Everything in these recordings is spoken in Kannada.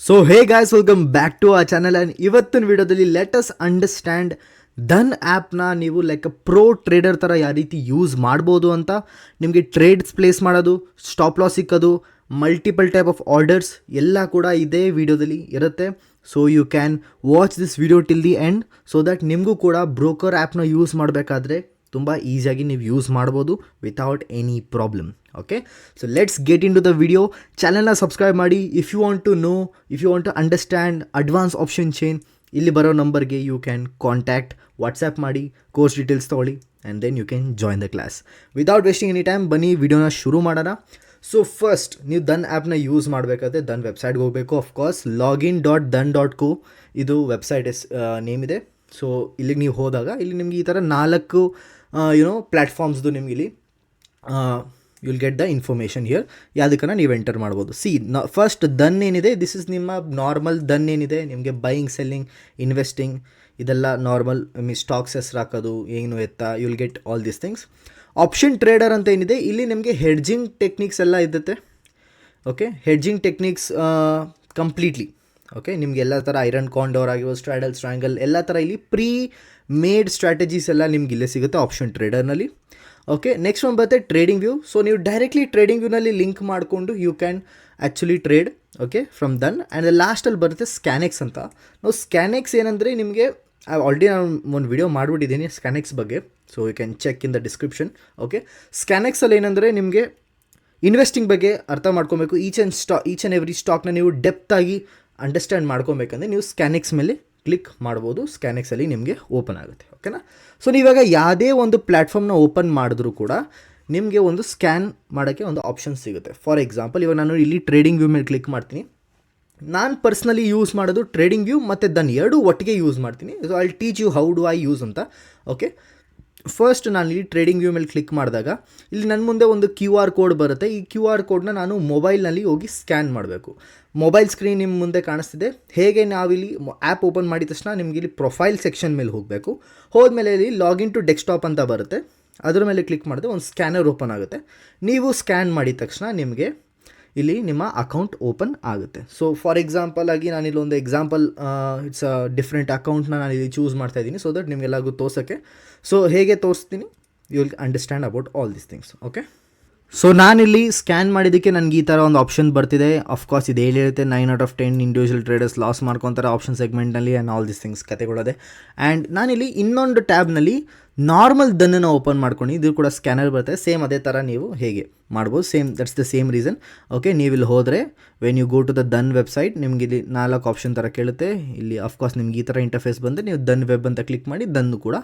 So hey guys, welcome back to the channel. And ಇವತ್ತಿನ ವಿಡಿಯೋದಲ್ಲಿ ಲೆಟ್ ಅಸ್ ಅಂಡರ್ಸ್ಟ್ಯಾಂಡ್ ಧನ್ ಆ್ಯಪ್ನ ನೀವು ಲೈಕ್ ಅ ಪ್ರೋ ಟ್ರೇಡರ್ ಥರ ಯಾವ ರೀತಿ ಯೂಸ್ ಮಾಡ್ಬೋದು ಅಂತ. ನಿಮಗೆ ಟ್ರೇಡ್ಸ್ ಪ್ಲೇಸ್ ಮಾಡೋದು, ಸ್ಟಾಪ್ ಲಾಸ್ ಸಿಕ್ಕೋದು, ಮಲ್ಟಿಪಲ್ ಟೈಪ್ ಆಫ್ ಆರ್ಡರ್ಸ್ ಎಲ್ಲ ಕೂಡ ಇದೇ ವಿಡಿಯೋದಲ್ಲಿ ಇರುತ್ತೆ. So you can watch this video till the end so that ನಿಮಗೂ ಕೂಡ ಬ್ರೋಕರ್ ಆ್ಯಪ್ನ ಯೂಸ್ ಮಾಡಬೇಕಾದ್ರೆ ತುಂಬ ಈಸಿಯಾಗಿ ನೀವು ಯೂಸ್ ಮಾಡ್ಬೋದು without any problem. Okay, so let's get into the video. ಚಾನಲ್ನ ಸಬ್ಸ್ಕ್ರೈಬ್ ಮಾಡಿ if you want to know, if you want to understand advance option chain. ಇಲ್ಲಿ ಬರೋ ನಂಬರ್ಗೆ ಯು ಕ್ಯಾನ್ ಕಾಂಟ್ಯಾಕ್ಟ್, ವಾಟ್ಸ್ಯಾಪ್ ಮಾಡಿ, ಕೋರ್ಸ್ ಡೀಟೇಲ್ಸ್ ತೊಗೊಳ್ಳಿ and then you can join the class. Without wasting any time ಬನ್ನಿ ವಿಡಿಯೋನ ಶುರು ಮಾಡೋಣ. ಸೊ ಫಸ್ಟ್ ನೀವು ಧನ್ ಆ್ಯಪ್ನ ಯೂಸ್ ಮಾಡಬೇಕಾದ್ರೆ ಧನ್ ವೆಬ್ಸೈಟ್ಗೆ ಹೋಗಬೇಕು. ಆಫ್ಕೋರ್ಸ್ login.dhan.co ಇದು ವೆಬ್ಸೈಟ್ ನೇಮ್ ಇದೆ. ಸೊ ಇಲ್ಲಿಗೆ ನೀವು ಹೋದಾಗ ಇಲ್ಲಿ ನಿಮಗೆ ಈ ಥರ 4 ಪ್ಲ್ಯಾಟ್ಫಾರ್ಮ್ಸ್ದು ನಿಮ್ಗೆ ಇಲ್ಲಿ will get the information here. ಯಾವುದಕ್ಕನ್ನ ನೀವು ಎಂಟರ್ ಮಾಡ್ಬೋದು. ಫಸ್ಟ್ ಧನ್ ಏನಿದೆ, ದಿಸ್ ಇಸ್ ನಿಮ್ಮ ನಾರ್ಮಲ್ ಧನ್ ಏನಿದೆ, ನಿಮಗೆ ಬೈಯಿಂಗ್, ಸೆಲ್ಲಿಂಗ್, ಇನ್ವೆಸ್ಟಿಂಗ್ ಇದೆಲ್ಲ ನಾರ್ಮಲ್. ಸ್ಟಾಕ್ಸ್ ಹೆಸ್ರು ಹಾಕೋದು ಏನು ಎತ್ತ, you will get all these things. Option trader ಅಂತ ಏನಿದೆ, ಇಲ್ಲಿ ನಿಮಗೆ ಹೆಡ್ಜಿಂಗ್ ಟೆಕ್ನಿಕ್ಸ್ ಎಲ್ಲ ಇರುತ್ತೆ. Okay, hedging techniques completely okay, ನಿಮಗೆ ಎಲ್ಲ ಥರ ಐರನ್ ಕಾಂಡೋರ್ ಆಗಿರ್ಬೋದು, ಸ್ಟ್ರಾಡಲ್, ಸ್ಟ್ರ್ಯಾಂಗಲ್ ಎಲ್ಲ ಥರ ಇಲ್ಲಿ ಪ್ರೀ ಮೇಡ್ ಸ್ಟ್ರಾಟಜೀಸ್ ಎಲ್ಲ ನಿಮ್ಗೆ ಇಲ್ಲೇ ಸಿಗುತ್ತೆ ಆಪ್ಷನ್ ಟ್ರೇಡರ್ನಲ್ಲಿ. ಓಕೆ, ನೆಕ್ಸ್ಟ್ ಒಂದು ಬರುತ್ತೆ ಟ್ರೇಡಿಂಗ್ ವ್ಯೂ. ಸೊ ನೀವು ಡೈರೆಕ್ಟ್ಲಿ ಟ್ರೇಡಿಂಗ್ ವ್ಯೂನಲ್ಲಿ ಲಿಂಕ್ ಮಾಡಿಕೊಂಡು you can actually trade okay from Dhan. And ಲಾಸ್ಟಲ್ಲಿ ಬರುತ್ತೆ ಸ್ಕ್ಯಾನೆಕ್ಸ್ ಅಂತ. ನಾವು ಸ್ಕ್ಯಾನೆಕ್ಸ್ ಏನಂದರೆ ನಿಮಗೆ ಆಲ್ರೆಡಿ ನಾನು ಒಂದು ವಿಡಿಯೋ ಮಾಡಿಬಿಟ್ಟಿದ್ದೀನಿ ಸ್ಕ್ಯಾನೆಕ್ಸ್ ಬಗ್ಗೆ. So you can check in the description. Okay, ಸ್ಕ್ಯಾನೆಕ್ಸಲ್ಲಿ ಏನಂದರೆ ನಿಮಗೆ ಇನ್ವೆಸ್ಟಿಂಗ್ ಬಗ್ಗೆ ಅರ್ಥ ಮಾಡ್ಕೊಬೇಕು. ಈಚ್ ಆ್ಯಂಡ್ ಎವ್ರಿ ಸ್ಟಾಕ್ನ ನೀವು ಡೆಪ್ತಾಗಿ ಅಂಡರ್ಸ್ಟ್ಯಾಂಡ್ ಮಾಡ್ಕೊಬೇಕಂದ್ರೆ ನೀವು ಸ್ಕ್ಯಾನೆಕ್ಸ್ ಮೇಲೆ ಕ್ಲಿಕ್ ಮಾಡ್ಬೋದು. ಸ್ಕ್ಯಾನೆಕ್ಸಲ್ಲಿ ನಿಮಗೆ ಓಪನ್ ಆಗುತ್ತೆ. ಓಕೆನಾ? ಸೊ ನೀವಾಗ ಯಾವುದೇ ಒಂದು ಪ್ಲ್ಯಾಟ್ಫಾರ್ಮ್ನ ಓಪನ್ ಮಾಡಿದ್ರೂ ಕೂಡ ನಿಮಗೆ ಒಂದು ಸ್ಕ್ಯಾನ್ ಮಾಡೋಕ್ಕೆ ಒಂದು ಆಪ್ಷನ್ ಸಿಗುತ್ತೆ. ಫಾರ್ ಎಕ್ಸಾಂಪಲ್ ಇವಾಗ ನಾನು ಇಲ್ಲಿ ಟ್ರೇಡಿಂಗ್ ವ್ಯೂ ಮೇಲೆ ಕ್ಲಿಕ್ ಮಾಡ್ತೀನಿ. ನಾನು ಪರ್ಸ್ನಲಿ ಯೂಸ್ ಮಾಡೋದು ಟ್ರೇಡಿಂಗ್ ವ್ಯೂ ಮತ್ತು ದನ್ ಎರಡೂ ಒಟ್ಟಿಗೆ ಯೂಸ್ ಮಾಡ್ತೀನಿ. So I teach you how do I use ಅಂತ. ಓಕೆ, ಫಸ್ಟ್ ನಾನು ಇಲ್ಲಿ ಟ್ರೇಡಿಂಗ್ ವ್ಯೂ ಮೇಲೆ ಕ್ಲಿಕ್ ಮಾಡಿದಾಗ ಇಲ್ಲಿ ನನ್ನ ಮುಂದೆ ಒಂದು QR ಕೋಡ್ ಬರುತ್ತೆ. ಈ QR ಕೋಡ್ನ ನಾನು ಮೊಬೈಲ್ನಲ್ಲಿ ಹೋಗಿ ಸ್ಕ್ಯಾನ್ ಮಾಡಬೇಕು. ಮೊಬೈಲ್ ಸ್ಕ್ರೀನ್ ನಿಮ್ಮ ಮುಂದೆ ಕಾಣಿಸ್ತಿದೆ. ಹೇಗೆ ನಾವಿಲ್ಲಿ ಆ್ಯಪ್ ಓಪನ್ ಮಾಡಿದ ತಕ್ಷಣ ನಿಮಗೆ ಇಲ್ಲಿ ಪ್ರೊಫೈಲ್ ಸೆಕ್ಷನ್ ಮೇಲೆ ಹೋಗಬೇಕು. ಹೋದ್ಮೇಲೆ ಇಲ್ಲಿ ಲಾಗಿನ್ ಟು ಡೆಸ್ಕ್ಟಾಪ್ ಅಂತ ಬರುತ್ತೆ. ಅದ್ರ ಮೇಲೆ ಕ್ಲಿಕ್ ಮಾಡಿದ್ರೆ ಒಂದು ಸ್ಕ್ಯಾನರ್ ಓಪನ್ ಆಗುತ್ತೆ. ನೀವು ಸ್ಕ್ಯಾನ್ ಮಾಡಿದ ತಕ್ಷಣ ನಿಮಗೆ ಇಲ್ಲಿ ನಿಮ್ಮ ಅಕೌಂಟ್ ಓಪನ್ ಆಗುತ್ತೆ. ಸೊ ಫಾರ್ ಎಕ್ಸಾಂಪಲ್ ಆಗಿ ನಾನಿಲ್ಲಿ ಒಂದು ಎಕ್ಸಾಂಪಲ್ ಇಟ್ಸ್ ಅ ಡಿಫ್ರೆಂಟ್ ಅಕೌಂಟ್ನ ನಾನು ಇಲ್ಲಿ ಚೂಸ್ ಮಾಡ್ತಾ ಇದ್ದೀನಿ ಸೊ ದಟ್ ನಿಮಗೆಲ್ಲರಿಗೂ ತೋರ್ಸೋಕ್ಕೆ. ಸೊ ಹೇಗೆ ತೋರಿಸ್ತೀನಿ, you will understand about all these things. Okay, so ನಾನಿಲ್ಲಿ ಸ್ಕ್ಯಾನ್ ಮಾಡಿದ್ದಕ್ಕೆ ನನಗೆ ಈ ಥರ ಒಂದು ಆಪ್ಷನ್ ಬರ್ತಿದೆ. ಅಫ್ಕೋರ್ಸ್ ಇದು ಹೇಳಿರುತ್ತೆ 9 out of 10 individual traders loss ಮಾಡ್ಕೊತಾರೆ ಆಪ್ಷನ್ ಸೆಗ್ಮೆಂಟ್ನಲ್ಲಿ ಆ್ಯಂಡ್ ಆಲ್ ದಿಸ್ ಥಿಂಗ್ಸ್ ಕತೆಗಳದೆ. ಆ್ಯಂಡ್ ನಾನಿಲ್ಲಿ ಇನ್ನೊಂದು ಟ್ಯಾಬ್ನಲ್ಲಿ ನಾರ್ಮಲ್ ದನ್ನನ್ನು ಓಪನ್ ಮಾಡ್ಕೊಂಡು ಇದು ಕೂಡ ಸ್ಕ್ಯಾನರ್ ಬರುತ್ತೆ. ಸೇಮ್ ಅದೇ ಥರ ನೀವು ಹೇಗೆ ಮಾಡ್ಬೋದು, same that's the same reason. Okay, ನೀವು ಇಲ್ಲಿ ಹೋದರೆ when you go to the Dhan website ನಿಮಗೆ ಇಲ್ಲಿ 4 ಆಪ್ಷನ್ ಥರ ಕೇಳುತ್ತೆ. ಇಲ್ಲಿ ಅಫ್ಕೋರ್ಸ್ ನಿಮ್ಗೆ ಈ ಥರ ಇಂಟರ್ಫೇಸ್ ಬಂದರೆ ನೀವು ದನ್ ವೆಬ್ ಅಂತ ಕ್ಲಿಕ್ ಮಾಡಿ ದನ್ನು ಕೂಡ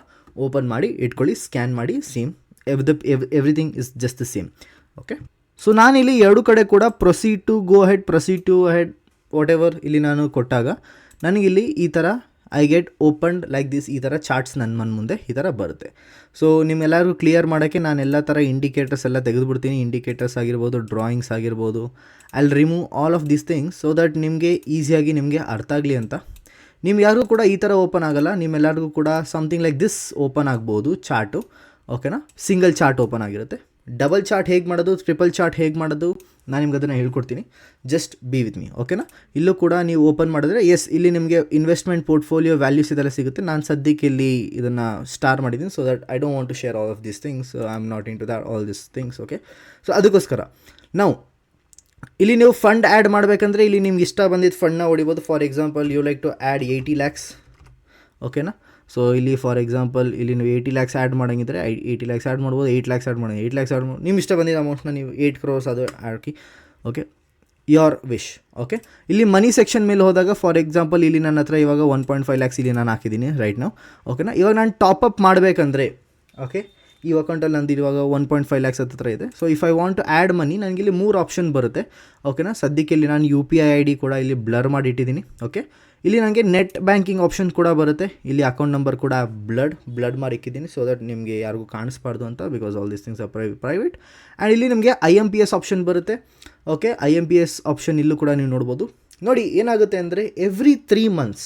ಓಪನ್ ಮಾಡಿ ಇಟ್ಕೊಳ್ಳಿ, ಸ್ಕ್ಯಾನ್ ಮಾಡಿ. Same everything is just the same. Okay, so ನಾನಿಲ್ಲಿ ಎರಡು ಕಡೆ ಕೂಡ proceed to go head, proceed to head whatever ಇಲ್ಲಿ ನಾನು ಕೊಟ್ಟಾಗ ನನಗಿಲ್ಲಿ ಈ ಥರ I get opened like this, ಈ ಥರ ಚಾರ್ಟ್ಸ್ ನನ್ನ ಮುಂದೆ ಈ ಥರ ಬರುತ್ತೆ. ಸೊ ನಿಮ್ಮೆಲ್ಲರಿಗೂ ಕ್ಲಿಯರ್ ಮಾಡೋಕ್ಕೆ ನಾನು ಎಲ್ಲ ಥರ ಇಂಡಿಕೇಟರ್ಸ್ ಎಲ್ಲ ತೆಗೆದುಬಿಡ್ತೀನಿ. ಇಂಡಿಕೇಟರ್ಸ್ ಆಗಿರ್ಬೋದು, ಡ್ರಾಯಿಂಗ್ಸ್ ಆಗಿರ್ಬೋದು, I will remove all of these things so that ನಿಮಗೆ ಈಸಿಯಾಗಿ ನಿಮಗೆ ಅರ್ಥ ಆಗಲಿ ಅಂತ. ನಿಮ್ಗೆ ಯಾರಿಗೂ ಕೂಡ ಈ ಥರ ಓಪನ್ ಆಗೋಲ್ಲ, ನಿಮ್ಮೆಲ್ಲರಿಗೂ ಕೂಡ ಸಮಥಿಂಗ್ ಲೈಕ್ ದಿಸ್ ಓಪನ್ ಆಗ್ಬೋದು ಚಾರ್ಟು. ಓಕೆನಾ? ಸಿಂಗಲ್ ಚಾರ್ಟ್ ಓಪನ್ ಆಗಿರುತ್ತೆ. ಡಬಲ್ ಚಾರ್ಟ್ ಹೇಗೆ ಮಾಡೋದು, ಟ್ರಿಪಲ್ ಚಾರ್ಟ್ ಹೇಗೆ ಮಾಡೋದು ನಾನು ನಿಮ್ಗೆ ಅದನ್ನು ಹೇಳ್ಕೊಡ್ತೀನಿ. Just be with me. ಓಕೆನಾ? ಇಲ್ಲೂ ಕೂಡ ನೀವು ಓಪನ್ ಮಾಡಿದ್ರೆ ಎಸ್ ಇಲ್ಲಿ ನಿಮಗೆ ಇನ್ವೆಸ್ಟ್ಮೆಂಟ್ ಪೋರ್ಟ್ಫೋಲಿಯೋ ವ್ಯಾಲ್ಯೂಸ್ ಇದೆಲ್ಲ ಸಿಗುತ್ತೆ. ನಾನು ಸದ್ಯಕ್ಕೆ ಇಲ್ಲಿ ಇದನ್ನು ಸ್ಟಾರ್ ಮಾಡಿದ್ದೀನಿ so that I don't want to share all of these things. I am not into that all this things. Okay, so ಅದಕ್ಕೋಸ್ಕರ ನಾವು ಇಲ್ಲಿ ನೀವು ಫಂಡ್ ಆ್ಯಡ್ ಮಾಡಬೇಕಂದ್ರೆ ಇಲ್ಲಿ ನಿಮ್ಗೆ ಇಷ್ಟ ಬಂದಿದ್ದು ಫಂಡ್ನ ಹೊಡಿಬೋದು. For example you like to add 80 lakhs. ಓಕೆನಾ? ಸೊ ಇಲ್ಲಿ ಫಾರ್ ಎಕ್ಸಾಂಪಲ್ ಇಲ್ಲಿ ನೀವು 80 lakhs ಆ್ಯಡ್ ಮಾಡೋಂಗಿದ್ರೆ 80 lakhs ಆ್ಯಡ್ ಮಾಡ್ಬೋದು, 8 lakhs ಆ್ಯಡ್ ಮಾಡಿ 8 lakhs ಆ್ಯಡ್ ಮಾಡಿ ನಿಮ್ಮ ಇಷ್ಟ ಬಂದಿದ್ದ ಅಮೌಂಟ್ನ ನೀವು 8 crores ಅದು ಹಾಕಿ. Okay, your wish. ಓಕೆ, ಇಲ್ಲಿ ಮನಿ ಸೆಕ್ಷನ್ ಮೇಲೆ ಹೋದಾಗ ಫಾರ್ ಎಕ್ಸಾಂಪಲ್ ಇಲ್ಲಿ ನನ್ನ ಹತ್ರ ಇವಾಗ 1.5 lakhs ಇಲ್ಲಿ ನಾನು ಹಾಕಿದ್ದೀನಿ ರೈಟ್ ನಾವು. ಓಕೆನಾ? ಇವಾಗ ನಾನು ಟಾಪಪ್ ಮಾಡಬೇಕಂದ್ರೆ ಓಕೆ ಈ ಅಕೌಂಟಲ್ಲಿ ನಂದು ಇವಾಗ 1.5 lakhs ಹತ್ರ ಇದೆ. So if I want to add money ನನಗೆ ಇಲ್ಲಿ 3 ಆಪ್ಷನ್ ಬರುತ್ತೆ. ಓಕೆನಾ? ಸದ್ಯಕ್ಕೆ ಇಲ್ಲಿ ನಾನು UPI ID ಕೂಡ ಇಲ್ಲಿ ಬ್ಲರ್ ಮಾಡಿ ಇಟ್ಟಿದ್ದೀನಿ. ಓಕೆ, ಇಲ್ಲಿ ನನಗೆ ನೆಟ್ ಬ್ಯಾಂಕಿಂಗ್ ಆಪ್ಷನ್ ಕೂಡ ಬರುತ್ತೆ. ಇಲ್ಲಿ ಅಕೌಂಟ್ ನಂಬರ್ ಕೂಡ ಬ್ಲಡ್ ಮಾಡಿ ಇಕ್ಕಿದ್ದೀನಿ ಸೊ ದಟ್ ನಿಮಗೆ ಯಾರಿಗೂ ಕಾಣಿಸ್ಬಾರ್ದು ಅಂತ, because all these things are private. And ಇಲ್ಲಿ ನಿಮಗೆ IMPS ಆಪ್ಷನ್ ಬರುತ್ತೆ. ಓಕೆ, IMPS ಆಪ್ಷನ್ ಇಲ್ಲೂ ಕೂಡ ನೀವು ನೋಡ್ಬೋದು. ನೋಡಿ ಏನಾಗುತ್ತೆ ಅಂದರೆ every 3 months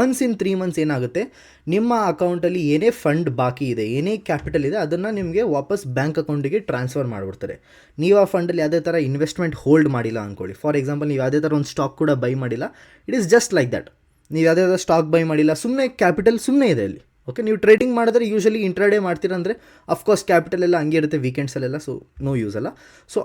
once in 3 months ಏನಾಗುತ್ತೆ, ನಿಮ್ಮ ಅಕೌಂಟಲ್ಲಿ ಏನೇ ಫಂಡ್ ಬಾಕಿ ಇದೆ, ಏನೇ ಕ್ಯಾಪಿಟಲ್ ಇದೆ, ಅದನ್ನು ನಿಮಗೆ ವಾಪಸ್ ಬ್ಯಾಂಕ್ ಅಕೌಂಟಿಗೆ ಟ್ರಾನ್ಸ್ಫರ್ ಮಾಡಿಬಿಡ್ತಾರೆ. ನೀವು ಆ ಫಂಡಲ್ಲಿ ಯಾವುದೇ ಥರ ಇನ್ವೆಸ್ಟ್ಮೆಂಟ್ ಹೋಲ್ಡ್ ಮಾಡಿಲ್ಲ ಅಂದ್ಕೊಳ್ಳಿ. ಫಾರ್ ಎಕ್ಸಾಂಪಲ್, ನೀವು ಯಾವುದೇ ಥರ ಒಂದು ಸ್ಟಾಕ್ ಕೂಡ ಬೈ ಮಾಡಿಲ್ಲ, it is just like that. ನೀವು ಯಾವುದೇ ಥರ ಸ್ಟಾಕ್ ಬೈ ಮಾಡಿಲ್ಲ, ಸುಮ್ಮನೆ ಕ್ಯಾಪಿಟಲ್ ಸುಮ್ಮನೆ ಇದೆ ಅಲ್ಲಿ. ಓಕೆ, ನೀವು ಟ್ರೇಡಿಂಗ್ ಮಾಡಿದ್ರೆ ಯೂಶಲಿ ಇಂಟ್ರಾಡೇ ಮಾಡ್ತೀರಂದರೆ ಅಫ್ಕೋರ್ಸ್ ಕ್ಯಾಪಿಟಲ್ ಎಲ್ಲ ಹಂಗೆ ಇರುತ್ತೆ ವೀಕೆಂಡ್ಸಲ್ಲೆಲ್ಲ, ಸೊ ನೋ ಯೂಸ್ ಅಲ್ಲ. ಸೊ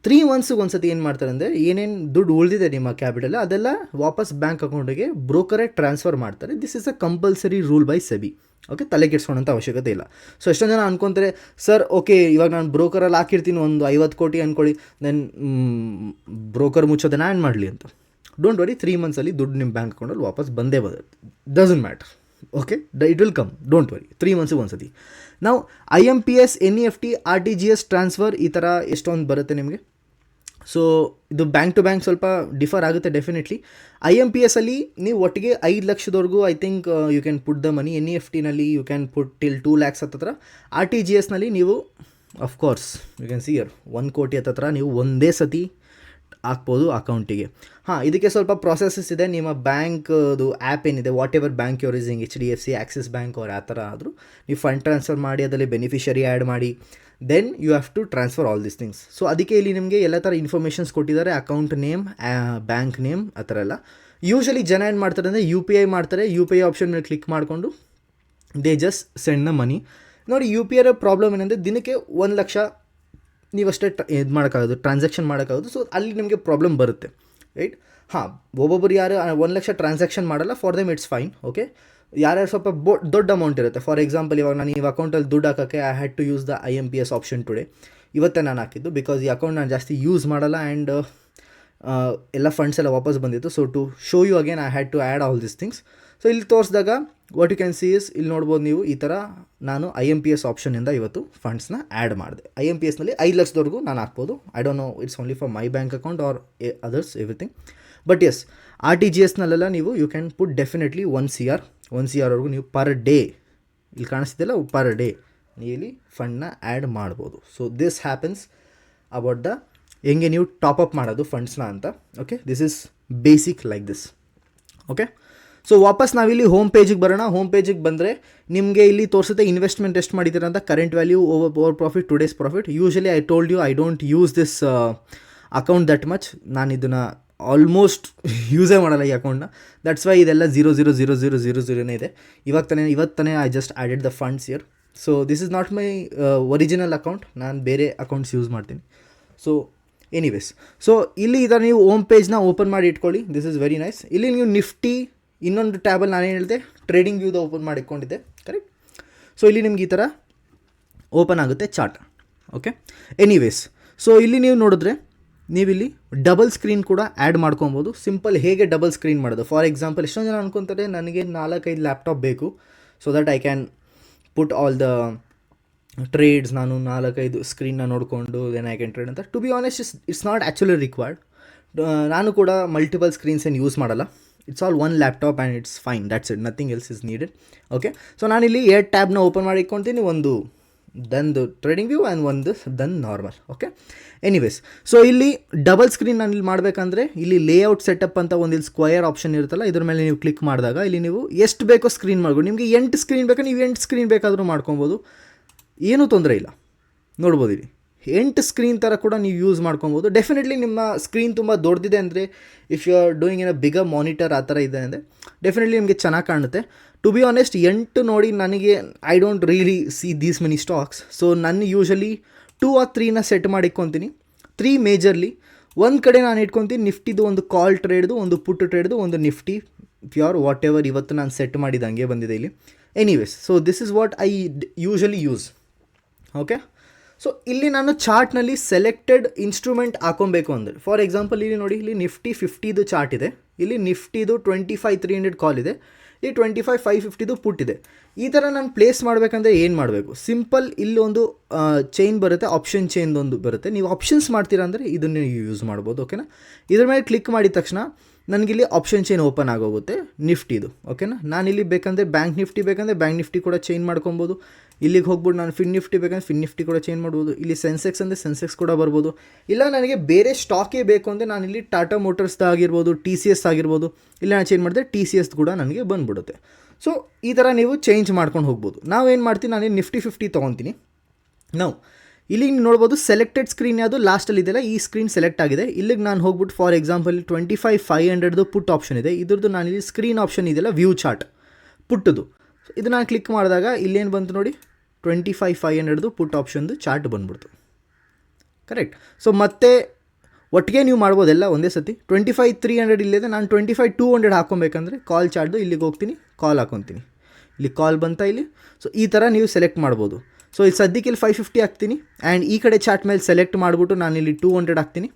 3 ಮಂತ್ಸಿಗೆ ಒಂದು ಸತಿ ಏನು ಮಾಡ್ತಾರೆ ಅಂದರೆ, ಏನೇನು ದುಡ್ಡು ಉಳಿದಿದೆ ನಿಮ್ಮ ಕ್ಯಾಪಿಟಲ್ ಅದೆಲ್ಲ ವಾಪಸ್ ಬ್ಯಾಂಕ್ ಅಕೌಂಟಿಗೆ ಬ್ರೋಕರೇ ಟ್ರಾನ್ಸ್ಫರ್ ಮಾಡ್ತಾರೆ. This is a compulsory rule by SEBI. Okay, ತಲೆ ಕೆಡ್ಸ್ಕೊಳ್ಳೋಂಥ ಅವಶ್ಯಕತೆ ಇಲ್ಲ. ಸೊ ಎಷ್ಟೊಂದು ಜನ ಅನ್ಕೊತಾರೆ, ಸರ್ ಓಕೆ ಇವಾಗ ನಾನು ಬ್ರೋಕರಲ್ಲಿ ಹಾಕಿರ್ತೀನಿ ಒಂದು 50 ಕೋಟಿ ಅಂದ್ಕೊಳ್ಳಿ, ದೆನ್ ಬ್ರೋಕರ್ ಮುಚ್ಚೋದನ್ನ ಆ್ಯನ್ ಮಾಡಲಿ ಅಂತ. ಡೋಂಟ್ ವರಿ, 3 ಮಂತ್ಸಲ್ಲಿ ದುಡ್ಡು ನಿಮ್ಮ ಬ್ಯಾಂಕ್ ಅಕೌಂಟಲ್ಲಿ ವಾಪಸ್ ಬಂದೇ ಬರುತ್ತೆ. Doesn't matter. Okay, it will come, don't worry. 3 ಮಂತ್ಸಿಗೆ ಒಂದು ಸತಿ. ನಾವು IMPS, NEFT, RTGS ಟ್ರಾನ್ಸ್ಫರ್ ಈ ಥರ ಎಷ್ಟೊಂದು ಬರುತ್ತೆ ನಿಮಗೆ. ಸೊ ಇದು ಬ್ಯಾಂಕ್ ಟು ಬ್ಯಾಂಕ್ ಸ್ವಲ್ಪ ಡಿಫರ್ ಆಗುತ್ತೆ ಡೆಫಿನೆಟ್ಲಿ. IMPS ಅಲ್ಲಿ ನೀವು ಒಟ್ಟಿಗೆ 5 ಲಕ್ಷದವರೆಗೂ I think you can put the money. NEFTನಲ್ಲಿ you can put till 2 lakhs ಹತ್ತಿರ. RTGSನಲ್ಲಿ ನೀವು of course you can see here 1 ಕೋಟಿ ಹತ್ತಿರ ನೀವು ಒಂದೇ ಸತಿ ಹಾಕ್ಬೋದು ಅಕೌಂಟಿಗೆ. ಇದಕ್ಕೆ ಸ್ವಲ್ಪ ಪ್ರೊಸೆಸಸ್ ಇದೆ. ನಿಮ್ಮ ಬ್ಯಾಂಕ್ದು ಆ್ಯಪ್ ಏನಿದೆ, whatever bank your using, HDFC, Axis bank ಅವ್ರು ಆ ಥರ ಆದರೂ ನೀವು ಫಂಡ್ ಟ್ರಾನ್ಸ್ಫರ್ ಮಾಡಿ ಅದರಲ್ಲಿ ಬೆನಿಫಿಷರಿ ಆ್ಯಡ್ ಮಾಡಿ, then you have to transfer all this things. So ಅದಕ್ಕೆ ಇಲ್ಲಿ ನಿಮಗೆ ಎಲ್ಲ ಥರ ಇನ್ಫಾರ್ಮೇಷನ್ಸ್ ಕೊಟ್ಟಿದ್ದಾರೆ, ಅಕೌಂಟ್ ನೇಮ್, ಬ್ಯಾಂಕ್ ನೇಮ್ ಆ ಥರ ಎಲ್ಲ. ಯೂಶಲಿ ಜನ ಏನು ಮಾಡ್ತಾರೆ ಅಂದರೆ UPI ಮಾಡ್ತಾರೆ. UPI ಆಪ್ಷನ್ ಮೇಲೆ ಕ್ಲಿಕ್ ಮಾಡಿಕೊಂಡು they just send the money. ನೋಡಿ, UPI ಪ್ರಾಬ್ಲಮ್ ಏನಂದರೆ ದಿನಕ್ಕೆ 1 ಲಕ್ಷ ನೀವಷ್ಟೇ ಇದು ಮಾಡೋಕ್ಕಾಗೋದು, ಟ್ರಾನ್ಸಾಕ್ಷನ್ ಮಾಡೋಕ್ಕಾಗೋದು. ಸೊ ಅಲ್ಲಿ ನಿಮಗೆ ಪ್ರಾಬ್ಲಮ್ ಬರುತ್ತೆ, ರೈಟ್? ಒಬ್ಬೊಬ್ಬರು ಯಾರು 1 ಲಕ್ಷ ಟ್ರಾನ್ಸಾಕ್ಷನ್ ಮಾಡಲ್ಲ, for them it's fine. Okay, ಯಾರ್ಯಾರು ಸ್ವಲ್ಪ ದೊಡ್ಡ ಅಮೌಂಟ್ ಇರುತ್ತೆ, ಫಾರ್ ಎಕ್ಸಾಂಪಲ್ ಇವಾಗ ನಾನು ಈ ಅಕೌಂಟಲ್ಲಿ ದುಡ್ಡು ಹಾಕೋಕ್ಕೆ I had to use the IMPS option today. ಇವತ್ತೇ ನಾನು ಹಾಕಿದ್ದು, ಬಿಕಾಸ್ ಈ ಅಕೌಂಟ್ ನಾನು ಜಾಸ್ತಿ ಯೂಸ್ ಮಾಡಲ್ಲ ಆ್ಯಂಡ್ ಎಲ್ಲ ಫಂಡ್ಸ್ ಎಲ್ಲ ವಾಪಸ್ ಬಂದಿತ್ತು. So to show you again I had to add all this things. So ಇಲ್ಲಿ ತೋರಿಸಿದಾಗ what you can see is, ಇಲ್ಲಿ ನೋಡ್ಬೋದು ನೀವು ಈ ಥರ ನಾನು IMPS ಆಪ್ಷನಿಂದ ಇವತ್ತು ಫಂಡ್ಸ್ನ ಆ್ಯಡ್ ಮಾಡಿದೆ. IMPSನಲ್ಲಿ 5 ಲಕ್ಷದವರೆಗೂ ನಾನು ಹಾಕ್ಬೋದು. I don't know, it's only for my bank account or others everything. But yes, RTGSನಲ್ಲೆಲ್ಲ ನೀವು you can put definitely 1 CR ವರೆಗೂ ನೀವು ಪರ್ ಡೇ, ಇಲ್ಲಿ ಕಾಣಿಸ್ತಿದೆಯಲ್ಲ ಪರ್ ಡೇ ನೀವು ಇಲ್ಲಿ ಫಂಡ್ನ ಆ್ಯಡ್ ಮಾಡ್ಬೋದು. So this happens about the ಹೆಂಗೆ ನೀವು ಟಾಪಪ್ ಮಾಡೋದು ಫಂಡ್ಸ್ನ ಅಂತ. Okay, this is basic like this. Okay, so ವಾಪಸ್ ನಾವಿಲ್ಲಿ ಹೋಮ್ ಪೇಜಿಗೆ ಬರೋಣ. ಹೋಮ್ ಪೇಜಿಗೆ ಬಂದರೆ ನಿಮಗೆ ಇಲ್ಲಿ ತೋರಿಸುತ್ತೆ ಇನ್ವೆಸ್ಟ್ಮೆಂಟ್ ಎಷ್ಟು ಮಾಡಿದ್ದೀರ ಅಂತ, current value, over profit, today's profit. Usually I told you I don't use this account that much. ನಾನು ಇದನ್ನು ಆಲ್ಮೋಸ್ಟ್ ಯೂಸೇ ಮಾಡಲ್ಲ ಈ ಅಕೌಂಟ್ನ. ದಟ್ಸ್ ವೈ ಇದೆಲ್ಲ 0.00000 ಇದೆ. ಇವತ್ತನೇ I just added the funds here. So this is not my original account, ನಾನು ಬೇರೆ ಅಕೌಂಟ್ಸ್ ಯೂಸ್ ಮಾಡ್ತೀನಿ. ಸೊ ಎನಿವೇಸ್, ಸೊ ಇಲ್ಲಿ ಇದನ್ನು ನೀವು ಹೋಮ್ ಪೇಜ್ನ ಓಪನ್ ಮಾಡಿ ಇಟ್ಕೊಳ್ಳಿ. This is very nice. ಇಲ್ಲಿ ನೀವು ನಿಫ್ಟಿ ಇನ್ನೊಂದು ಟ್ಯಾಬಲ್ಲಿ ನಾನೇನು ಹೇಳಿದೆ, ಟ್ರೇಡಿಂಗ್ ವ್ಯೂದ ಓಪನ್ ಮಾಡಿ ಇಟ್ಕೊಂಡಿದ್ದೆ, ಕರೆಕ್ಟ್? ಸೊ ಇಲ್ಲಿ ನಿಮ್ಗೆ ಈ ಥರ ಓಪನ್ ಆಗುತ್ತೆ ಚಾರ್ಟ್. ಓಕೆ, ಎನಿವೇಸ್, ಸೊ ಇಲ್ಲಿ ನೀವು ನೋಡಿದ್ರೆ ನೀವಿಲ್ಲಿ ಡಬಲ್ ಸ್ಕ್ರೀನ್ ಕೂಡ ಆ್ಯಡ್ ಮಾಡ್ಕೊಬೋದು. ಸಿಂಪಲ್ ಹೇಗೆ ಡಬಲ್ ಸ್ಕ್ರೀನ್ ಮಾಡೋದು, ಫಾರ್ ಎಕ್ಸಾಂಪಲ್ ಎಷ್ಟೊಂದು ಜನ ಅನ್ಕೊತಾರೆ ನನಗೆ 4-5 ಲ್ಯಾಪ್ಟಾಪ್ ಬೇಕು, so that I can put all the trades. ನಾನು 4-5 ಸ್ಕ್ರೀನ್ನ ನೋಡಿಕೊಂಡು ದೆನ್ ಐ ಕ್ಯಾನ್ ಟ್ರೇಡ್ ಅಂತ. To be honest, it's not actually required. ನಾನು ಕೂಡ ಮಲ್ಟಿಪಲ್ ಸ್ಕ್ರೀನ್ಸ್ ಏನು ಯೂಸ್ ಮಾಡಲ್ಲ. It's all 1 laptop and it's fine, that's it, nothing else is needed. Okay, so ನಾನಿಲ್ಲಿ 2 ಟ್ಯಾಬ್ನ ಓಪನ್ ಮಾಡಿ ಇಟ್ಕೊತೀನಿ, ಒಂದು ದೆನ್ದು ಟ್ರೇಡಿಂಗ್ ವ್ಯೂ ಆ್ಯಂಡ್ ಒಂದು Dhan normal. Okay, anyways, so ಇಲ್ಲಿ ಡಬಲ್ ಸ್ಕ್ರೀನ್ ನಾನು ಇಲ್ಲಿ ಮಾಡಬೇಕಂದ್ರೆ ಇಲ್ಲಿ ಲೇಔಟ್ ಸೆಟಪ್ ಅಂತ ಒಂದು ಇಲ್ಲಿ ಸ್ಕ್ವಯರ್ ಆಪ್ಷನ್ ಇರುತ್ತಲ್ಲ, ಇದ್ರ ಮೇಲೆ ನೀವು ಕ್ಲಿಕ್ ಮಾಡಿದಾಗ ಇಲ್ಲಿ ನೀವು ಎಷ್ಟು ಬೇಕೋ ಸ್ಕ್ರೀನ್ ಮಾಡ್ಬೋದು. ನಿಮಗೆ 8 ಸ್ಕ್ರೀನ್ ಬೇಕಾ, ನೀವು 8 ಸ್ಕ್ರೀನ್ ಬೇಕಾದರೂ ಮಾಡ್ಕೊಬೋದು, ಏನೂ ತೊಂದರೆ ಇಲ್ಲ. ನೋಡ್ಬೋದು ಇಲ್ಲಿ 8 ಸ್ಕ್ರೀನ್ ಥರ ಕೂಡ ನೀವು ಯೂಸ್ ಮಾಡ್ಕೊಬೋದು. ಡೆಫಿನೆಟ್ಲಿ ನಿಮ್ಮ ಸ್ಕ್ರೀನ್ ತುಂಬ ದೊಡ್ಡದಿದೆ ಅಂದರೆ, if you are doing in a bigger monitor ಆ ಥರ ಇದೆ ಅಂದರೆ ಡೆಫಿನೆಟ್ಲಿ ನಿಮಗೆ ಚೆನ್ನಾಗಿ ಕಾಣುತ್ತೆ. ಟು ಬಿ ಆನೆಸ್ಟ್, 8 ನೋಡಿ ನನಗೆ I don't really see these many stocks. So ನಾನು ಯೂಶಲಿ 2 or 3ನ ಸೆಟ್ ಮಾಡಿಟ್ಕೊತೀನಿ. 3 ಮೇಜರ್ಲಿ. ಒಂದು ಕಡೆ ನಾನು ಇಟ್ಕೊತೀನಿ ನಿಫ್ಟಿದು ಒಂದು ಕಾಲ್ ಟ್ರೇಡ್ದು, ಒಂದು ಪುಟ್ ಟ್ರೇಡ್ದು, ಒಂದು ನಿಫ್ಟಿ ಪ್ಯೂರ್ ವಾಟ್ ಎವರ್ ಇವತ್ತು ನಾನು ಸೆಟ್ ಮಾಡಿದ್ದು ಹಂಗೆ ಬಂದಿದೆ ಇಲ್ಲಿ. Anyways, so this is what I usually use. Okay, so ಇಲ್ಲಿ ನಾನು ಚಾರ್ಟ್ನಲ್ಲಿ ಸೆಲೆಕ್ಟೆಡ್ ಇನ್ಸ್ಟ್ರೂಮೆಂಟ್ ಹಾಕೊಬೇಕು ಅಂದರೆ, ಫಾರ್ ಎಕ್ಸಾಂಪಲ್ ಇಲ್ಲಿ ನೋಡಿ, ಇಲ್ಲಿ ನಿಫ್ಟಿ 50ದು ಚಾರ್ಟ್ ಇದೆ, ಇಲ್ಲಿ ನಿಫ್ಟಿದು 25,300 ಕಾಲ್ ಇದೆ, ಇಲ್ಲಿ 25,550ದು ಪುಟ್ ಇದೆ. ಈ ಥರ ನಾನು ಪ್ಲೇಸ್ ಮಾಡಬೇಕಂದ್ರೆ ಏನು ಮಾಡಬೇಕು? ಸಿಂಪಲ್, ಇಲ್ಲೊಂದು ಚೈನ್ ಬರುತ್ತೆ, ಆಪ್ಷನ್ ಚೈನ್ ಒಂದು ಬರುತ್ತೆ. ನೀವು ಆಪ್ಷನ್ಸ್ ಮಾಡ್ತೀರಾ ಅಂದರೆ ಇದನ್ನು ಯೂಸ್ ಮಾಡ್ಬೋದು. ಓಕೆನಾ? ಇದ್ರ ಮೇಲೆ ಕ್ಲಿಕ್ ಮಾಡಿದ ತಕ್ಷಣ ನನಗಿಲ್ಲಿ ಆಪ್ಷನ್ ಚೈನ್ ಓಪನ್ ಆಗೋಗುತ್ತೆ ನಿಫ್ಟಿದು. ಓಕೆನಾ? ನಾನಿಲ್ಲಿ ಬೇಕಂದರೆ ಬ್ಯಾಂಕ್ ನಿಫ್ಟಿ ಬೇಕಂದರೆ ಬ್ಯಾಂಕ್ ನಿಫ್ಟಿ ಕೂಡ ಚೈನ್ ಮಾಡ್ಕೊಬೋದು. ಇಲ್ಲಿಗೆ ಹೋಗ್ಬಿಟ್ಟು ನಾನು ಫಿನ್ ನಿಫ್ಟಿ ಬೇಕಂದ್ರೆ ಫಿನ್ ನಿಫ್ಟಿ ಕೂಡ ಚೇಂಜ್ ಮಾಡ್ಬೋದು. ಇಲ್ಲಿ ಸೆನ್ಸೆಕ್ಸ್ ಅಂದರೆ ಸೆನ್ಸೆಕ್ಸ್ ಕೂಡ ಬರ್ಬೋದು. ಇಲ್ಲ ನನಗೆ ಬೇರೆ ಸ್ಟಾಕೇ ಬೇಕು ಅಂದರೆ ನಾನು ಇಲ್ಲಿ ಟಾಟಾ ಮೋಟರ್ಸ್ದು ಆಗಿರ್ಬೋದು, ಟಿ ಸಿ ಎಸ್ ಆಗಿರ್ಬೋದು, ಇಲ್ಲ ನಾನು ಚೇಂಜ್ ಮಾಡಿದ್ರೆ ಟಿ ಸಿ ಎಸ್ ಕೂಡ ನನಗೆ ಬಂದ್ಬಿಡುತ್ತೆ. ಸೊ ಈ ಥರ ನೀವು ಚೇಂಜ್ ಮಾಡ್ಕೊಂಡು ಹೋಗ್ಬೋದು. ನಾವೇನು ಮಾಡ್ತೀನಿ, ನಾನು ನಿಫ್ಟಿ 50 ತೊಗೊತೀನಿ. ನಾವು ಇಲ್ಲಿಗೆ ನೋಡ್ಬೋದು ಸೆಲೆಕ್ಟೆಡ್ ಸ್ಕ್ರೀನ್ ಯಾವುದು ಲಾಸ್ಟಲ್ಲಿ ಇದೆಯಲ್ಲ, ಈ ಸ್ಕ್ರೀನ್ ಸೆಲೆಕ್ಟ್ ಆಗಿದೆ. ಇಲ್ಲಿಗೆ ನಾನು ಹೋಗ್ಬಿಟ್ಟು ಫಾರ್ ಎಕ್ಸಾಂಪಲ್ 25,500 ಪುಟ್ ಆಪ್ಷನ್ ಇದೆ. ಇದ್ರದ್ದು ನಾನು ಇಲ್ಲಿ ಸ್ಕ್ರೀನ್ ಆಪ್ಷನ್ ಇದೆಯಲ್ಲ, ವ್ಯೂ ಚಾರ್ಟ್ ಪುಟ್ಟದು, ಇದು ನಾನು ಕ್ಲಿಕ್ ಮಾಡಿದಾಗ ಇಲ್ಲೇನು ಬಂತು ನೋಡಿ, 25,500 ಪುಟ್ ಆಪ್ಷನ್ದು ಚಾರ್ಟ್ ಬಂದ್ಬಿಡ್ತು. ಕರೆಕ್ಟ್. ಸೊ ಮತ್ತೆ ಒಟ್ಟಿಗೆ ನೀವು ಮಾಡ್ಬೋದೆಲ್ಲ ಒಂದೇ ಸತಿ. 25,300 ಇಲ್ಲಿದೆ, ನಾನು 25,200 ಹಾಕೊಬೇಕಂದ್ರೆ ಕಾಲ್ ಚಾರ್ಟ್ದು ಇಲ್ಲಿಗೆ ಹೋಗ್ತೀನಿ, ಕಾಲ್ ಹಾಕೊತೀನಿ. ಇಲ್ಲಿ ಕಾಲ್ ಬಂತ ಇಲ್ಲಿ. ಸೊ ಈ ಥರ ನೀವು ಸೆಲೆಕ್ಟ್ ಮಾಡ್ಬೋದು. ಸೊ ಇಲ್ಲಿ ಸದ್ಯಕ್ಕೆ ಇಲ್ಲಿ 550 ಹಾಕ್ತೀನಿ ಆ್ಯಂಡ್ ಈ ಕಡೆ ಚಾರ್ಟ್ ಮೇಲೆ ಸೆಲೆಕ್ಟ್ ಮಾಡಿಬಿಟ್ಟು ನಾನು ಇಲ್ಲಿ 200 ಹಾಕ್ತೀನಿ.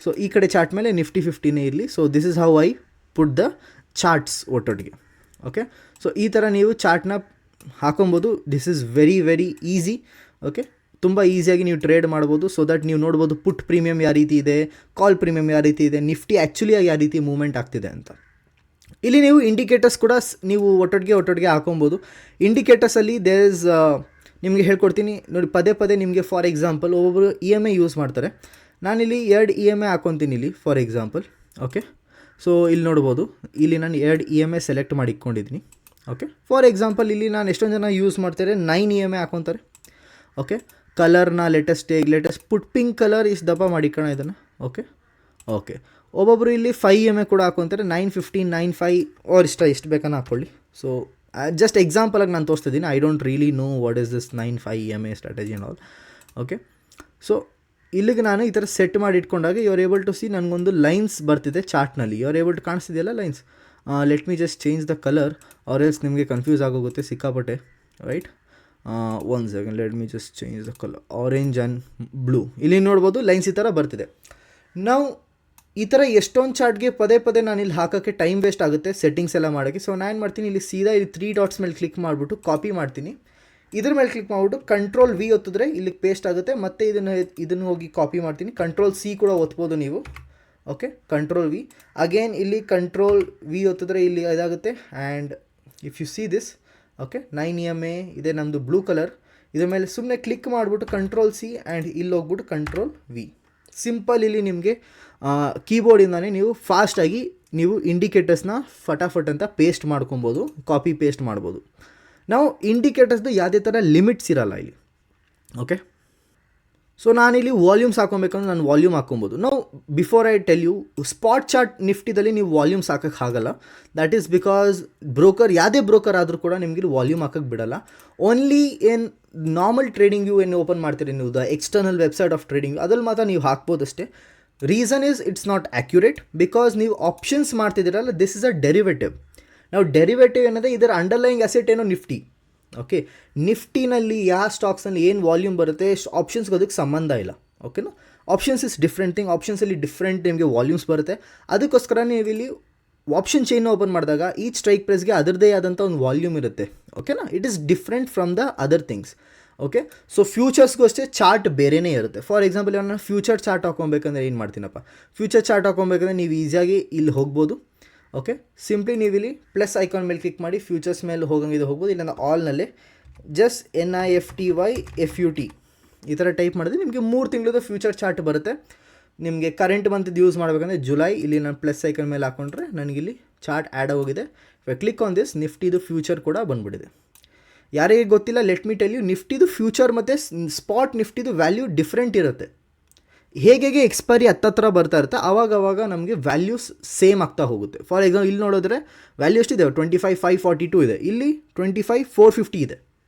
ಸೊ ಈ ಕಡೆ ಚಾರ್ಟ್ ಮೇಲೆ ನಿಫ್ಟಿ 50ನೇ ಇರಲಿ. So this is how I put the charts ಒಟ್ಟೊಟ್ಟಿಗೆ. ಓಕೆ. ಸೊ ಈ ಥರ ನೀವು ಚಾರ್ಟ್ನ ಹಾಕೊಬೋದು. This is very very easy. Okay, ತುಂಬ ಈಸಿಯಾಗಿ ನೀವು ಟ್ರೇಡ್ ಮಾಡ್ಬೋದು. ಸೊ ದಟ್ ನೀವು ನೋಡ್ಬೋದು ಪುಟ್ ಪ್ರೀಮಿಯಮ್ ಯಾವ ರೀತಿ ಇದೆ, ಕಾಲ್ ಪ್ರೀಮಿಯಮ್ ಯಾವ ರೀತಿ ಇದೆ, ನಿಫ್ಟಿ ಆ್ಯಕ್ಚುಲಿಯಾಗಿ ಯಾವ ರೀತಿ ಮೂವ್ಮೆಂಟ್ ಆಗ್ತಿದೆ ಅಂತ. ಇಲ್ಲಿ ನೀವು ಇಂಡಿಕೇಟರ್ಸ್ ಕೂಡ ನೀವು ಒಟ್ಟೊಟ್ಟಿಗೆ ಹಾಕೊಬೋದು. ಇಂಡಿಕೇಟರ್ಸಲ್ಲಿ ದೇರ್ ಇಸ್ ನಿಮಗೆ ಹೇಳ್ಕೊಡ್ತೀನಿ ನೋಡಿ. ಪದೇ ನಿಮಗೆ ಫಾರ್ ಎಕ್ಸಾಂಪಲ್ ಒಬ್ಬೊಬ್ಬರು EMI ಯೂಸ್ ಮಾಡ್ತಾರೆ. ನಾನಿಲ್ಲಿ 2 EMI ಹಾಕೊತೀನಿ ಇಲ್ಲಿ ಫಾರ್ ಎಕ್ಸಾಂಪಲ್. ಓಕೆ. ಸೊ ಇಲ್ಲಿ ನೋಡ್ಬೋದು, ಇಲ್ಲಿ ನಾನು 2 EMI ಸೆಲೆಕ್ಟ್ ಮಾಡಿ ಇಟ್ಕೊಂಡಿದ್ದೀನಿ. ಓಕೆ. ಫಾರ್ ಎಕ್ಸಾಂಪಲ್ ಇಲ್ಲಿ ನಾನು ಎಷ್ಟೊಂದು ಜನ ಯೂಸ್ ಮಾಡ್ತಾರೆ 9 EMI ಹಾಕೊತಾರೆ. ಓಕೆ. ಕಲರ್ನ ಲೇಟೆಸ್ಟ್ ಪುಟ್ ಪಿಂಕ್ ಕಲರ್ ಇಷ್ಟು ದಪ್ಪ ಮಾಡಿಕೋಣ ಇದನ್ನು. ಓಕೆ. ಒಬ್ಬೊಬ್ಬರು ಇಲ್ಲಿ 5 EMI ಕೂಡ ಹಾಕೊತಾರೆ, 915, 95 ಅವ್ರ ಇಷ್ಟ ಎಷ್ಟು ಬೇಕನ್ನ ಹಾಕ್ಕೊಳ್ಳಿ. ಸೊ ಜಸ್ಟ್ ಎಕ್ಸಾಂಪಲಾಗಿ ನಾನು ತೋರಿಸ್ತಿದ್ದೀನಿ. I don't really know what is this 95 EMI strategy and all. Okay. So ಇಲ್ಲಿಗೆ ನಾನು ಈ ಥರ ಸೆಟ್ ಮಾಡಿ ಇಟ್ಕೊಂಡಾಗ you are able to see ನನಗೊಂದು ಲೈನ್ಸ್ ಬರ್ತಿದೆ ಚಾರ್ಟ್ನಲ್ಲಿ. ಯು ಆರ್ ಏಬಲ್ ಟು ಕಾಣಿಸ್ತಿದೆಯಲ್ಲ lines. Let me just change the colour or else ನಿಮಗೆ ಕನ್ಫ್ಯೂಸ್ ಆಗೋಗುತ್ತೆ ಸಿಕ್ಕಾಪಟ್ಟೆ. Right. One second, let me just change the colour, orange and blue. ಇಲ್ಲಿ ನೋಡ್ಬೋದು ಲೈನ್ಸ್ ಈ ಥರ ಬರ್ತಿದೆ. ನಾವು ಈ ಥರ ಎಷ್ಟೊಂದು ಚಾರ್ಟ್ಗೆ ಪದೇ ನಾನು ಇಲ್ಲಿ ಹಾಕೋಕ್ಕೆ ಟೈಮ್ ವೇಸ್ಟ್ ಆಗುತ್ತೆ ಸೆಟ್ಟಿಂಗ್ಸ್ ಎಲ್ಲ ಮಾಡೋಕ್ಕೆ. ಸೊ ನಾನು ಏನು ಮಾಡ್ತೀನಿ, ಇಲ್ಲಿ ಸೀದಾ ಇಲ್ಲಿ 3 ಡಾಟ್ಸ್ ಮೇಲೆ ಕ್ಲಿಕ್ ಮಾಡಿಬಿಟ್ಟು ಕಾಪಿ ಮಾಡ್ತೀನಿ. ಇದ್ರ ಮೇಲೆ ಕ್ಲಿಕ್ ಮಾಡಿಬಿಟ್ಟು Ctrl+V ಒತ್ತಿದ್ರೆ ಇಲ್ಲಿಗೆ ಪೇಸ್ಟ್ ಆಗುತ್ತೆ. ಮತ್ತು ಇದನ್ನು ಹೋಗಿ ಕಾಪಿ ಮಾಡ್ತೀನಿ. Ctrl+C ಕೂಡ ಒತ್ಬೋದು ನೀವು. ಓಕೆ. Ctrl+V ಅಗೇನ್ ಇಲ್ಲಿ Ctrl+V ಒತ್ತಿದ್ರೆ ಇಲ್ಲಿ ಇದಾಗುತ್ತೆ. And if U see this, okay, 9 EMI ಇದೆ ನಮ್ಮದು ಬ್ಲೂ ಕಲರ್. ಇದ್ರ ಮೇಲೆ ಸುಮ್ಮನೆ ಕ್ಲಿಕ್ ಮಾಡಿಬಿಟ್ಟು Ctrl+C ಆ್ಯಂಡ್ ಇಲ್ಲಿ ಹೋಗ್ಬಿಟ್ಟು Ctrl+V. ಸಿಂಪಲ್ ಇಲ್ಲಿ ನಿಮಗೆ ಕೀಬೋರ್ಡಿಂದಾನೇ ನೀವು ಫಾಸ್ಟಾಗಿ ನೀವು ಇಂಡಿಕೇಟರ್ಸ್ನ ಫಟಾಫಟ್ ಅಂತ ಪೇಸ್ಟ್ ಮಾಡ್ಕೊಬೋದು, ಕಾಪಿ ಪೇಸ್ಟ್ ಮಾಡ್ಬೋದು. ನಾವು ಇಂಡಿಕೇಟರ್ಸ್ದು ಯಾವುದೇ ಥರ ಲಿಮಿಟ್ಸ್ ಇರಲ್ಲ ಇಲ್ಲಿ. ಓಕೆ. ಸೊ ನಾನಿಲ್ಲಿ ವಾಲ್ಯೂಮ್ಸ್ ಹಾಕೊಬೇಕಂದ್ರೆ ನಾನು ವಾಲ್ಯೂಮ್ ಹಾಕೊಬೋದು. ನಾವು before I tell you, spot chart ನಿಫ್ಟಿದಲ್ಲಿ ನೀವು ವಾಲ್ಯೂಮ್ಸ್ ಹಾಕೋಕ್ಕೆ ಆಗಲ್ಲ. ದ್ಯಾಟ್ ಈಸ್ ಬಿಕಾಸ್ ಬ್ರೋಕರ್, ಯಾವುದೇ ಬ್ರೋಕರ್ ಆದರೂ ಕೂಡ ನಿಮಗೆ ಇಲ್ಲಿ ವಾಲ್ಯೂಮ್ ಹಾಕೋಕ್ಕೆ ಬಿಡಲ್ಲ. ಓನ್ಲಿ ಏನು ನಾರ್ಮಲ್ ಟ್ರೇಡಿಂಗ್ ಏನು ಓಪನ್ ಮಾಡ್ತೀರಿ ನೀವು, the external website of trading, ಅದ್ರಲ್ಲಿ ಮಾತ್ರ ನೀವು ಹಾಕ್ಬೋದಷ್ಟೇ. Reason is it's not accurate because ನೀವು ಆಪ್ಷನ್ಸ್ ಮಾಡ್ತಿದ್ದೀರಲ್ಲ, ದಿಸ್ ಇಸ್ ಅ ಡೆರಿವೇಟಿವ್. ನಾವು ಡೆರಿವೇಟಿವ್ ಏನಂದರೆ ಇದರ ಅಂಡರ್ಲೈಯಿಂಗ್ ಅಸೆಟ್ ಏನೋ ನಿಫ್ಟಿ. ಓಕೆ. ನಿಫ್ಟಿನಲ್ಲಿ ಯಾವ ಸ್ಟಾಕ್ಸ್ನಲ್ಲಿ ಏನು ವಾಲ್ಯೂಮ್ ಬರುತ್ತೆ ಆಪ್ಷನ್ಸ್ಗೆ ಅದಕ್ಕೆ ಸಂಬಂಧ ಇಲ್ಲ. ಓಕೆನಾ. Options is different thing. ಆಪ್ಷನ್ಸಲ್ಲಿ ಡಿಫ್ರೆಂಟ್ ನಿಮಗೆ ವಾಲ್ಯೂಮ್ಸ್ ಬರುತ್ತೆ. ಅದಕ್ಕೋಸ್ಕರ ನೀವು ಇಲ್ಲಿ ಆಪ್ಷನ್ ಚೈನ್ ಓಪನ್ ಮಾಡಿದಾಗ ಈಚ್ ಸ್ಟ್ರೈಕ್ ಪ್ರೈಸ್ಗೆ ಅದರದ್ದೇ ಆದಂಥ ಒಂದು ವಾಲ್ಯೂಮ್ ಇರುತ್ತೆ. ಓಕೆನಾ. It is different from the other things. Okay. So ಫ್ಯೂಚರ್ಸ್ಗೂ ಅಷ್ಟೇ ಚಾರ್ಟ್ ಬೇರೆಯೇ ಇರುತ್ತೆ. ಫಾರ್ ಎಕ್ಸಾಂಪಲ್ ನಾನು ಫ್ಯೂಚರ್ ಚಾರ್ಟ್ ಹಾಕೊಬೇಕಂದ್ರೆ ಏನು ಮಾಡ್ತೀನಪ್ಪ, ಫ್ಯೂಚರ್ ಚಾರ್ಟ್ ಹಾಕೊಬೇಕಂದ್ರೆ ನೀವು ಈಸಿಯಾಗಿ ಇಲ್ಲಿ ಹೋಗ್ಬೋದು. ಓಕೆ. ಸಿಂಪ್ಲಿ ನೀವು ಇಲ್ಲಿ ಪ್ಲಸ್ ಐಕಾನ್ ಮೇಲೆ ಕ್ಲಿಕ್ ಮಾಡಿ ಫ್ಯೂಚರ್ಸ್ ಮೇಲೆ ಹೋಗಂಗಿದೆ ಹೋಗ್ಬೋದು. ಇಲ್ಲ ಆಲ್ನಲ್ಲೇ ಜಸ್ಟ್ NIFTY ಈ ಥರ ಟೈಪ್ ಮಾಡಿದ್ರೆ ನಿಮಗೆ 3 ತಿಂಗಳದ್ದು ಫ್ಯೂಚರ್ ಚಾರ್ಟ್ ಬರುತ್ತೆ. ನಿಮಗೆ ಕರೆಂಟ್ ಮಂತದ್ದು ಯೂಸ್ ಮಾಡಬೇಕಂದ್ರೆ ಜುಲೈ, ಇಲ್ಲಿ ನಾನು ಪ್ಲಸ್ ಐಕಾನ್ ಮೇಲೆ ಹಾಕೊಂಡ್ರೆ ನನಗಿಲ್ಲಿ ಚಾರ್ಟ್ ಆ್ಯಡ್ ಆಗೋಗಿದೆ. ಕ್ಲಿಕ್ ಆನ್ ದಿಸ್, ನಿಫ್ಟಿದು ಫ್ಯೂಚರ್ ಕೂಡ ಬಂದುಬಿಟ್ಟಿದೆ. ಯಾರಿಗೆ ಗೊತ್ತಿಲ್ಲ, ಲೆಟ್ ಮಿ ಟೆಲ್ ಯು, ನಿಫ್ಟಿದು ಫ್ಯೂಚರ್ ಮತ್ತು ಸ್ಪಾಟ್ ನಿಫ್ಟಿದು ವ್ಯಾಲ್ಯೂ ಡಿಫ್ರೆಂಟ್ ಇರುತ್ತೆ. ಹೇಗೆ ಎಕ್ಸ್ಪೈರಿ ಹತ್ತತ್ರ ಬರ್ತಾ ಇರುತ್ತೆ ಆವಾಗ ನಮಗೆ ವ್ಯಾಲ್ಯೂಸ್ ಸೇಮ್ ಆಗ್ತಾ ಹೋಗುತ್ತೆ. ಫಾರ್ ಎಕ್ಸಾಂಪಲ್ ಇಲ್ಲಿ ನೋಡಿದ್ರೆ ವ್ಯಾಲ್ಯೂ ಎಷ್ಟಿದೆ, 25,542 ಇದೆ, ಇಲ್ಲಿ 25,450 ಇದೆ.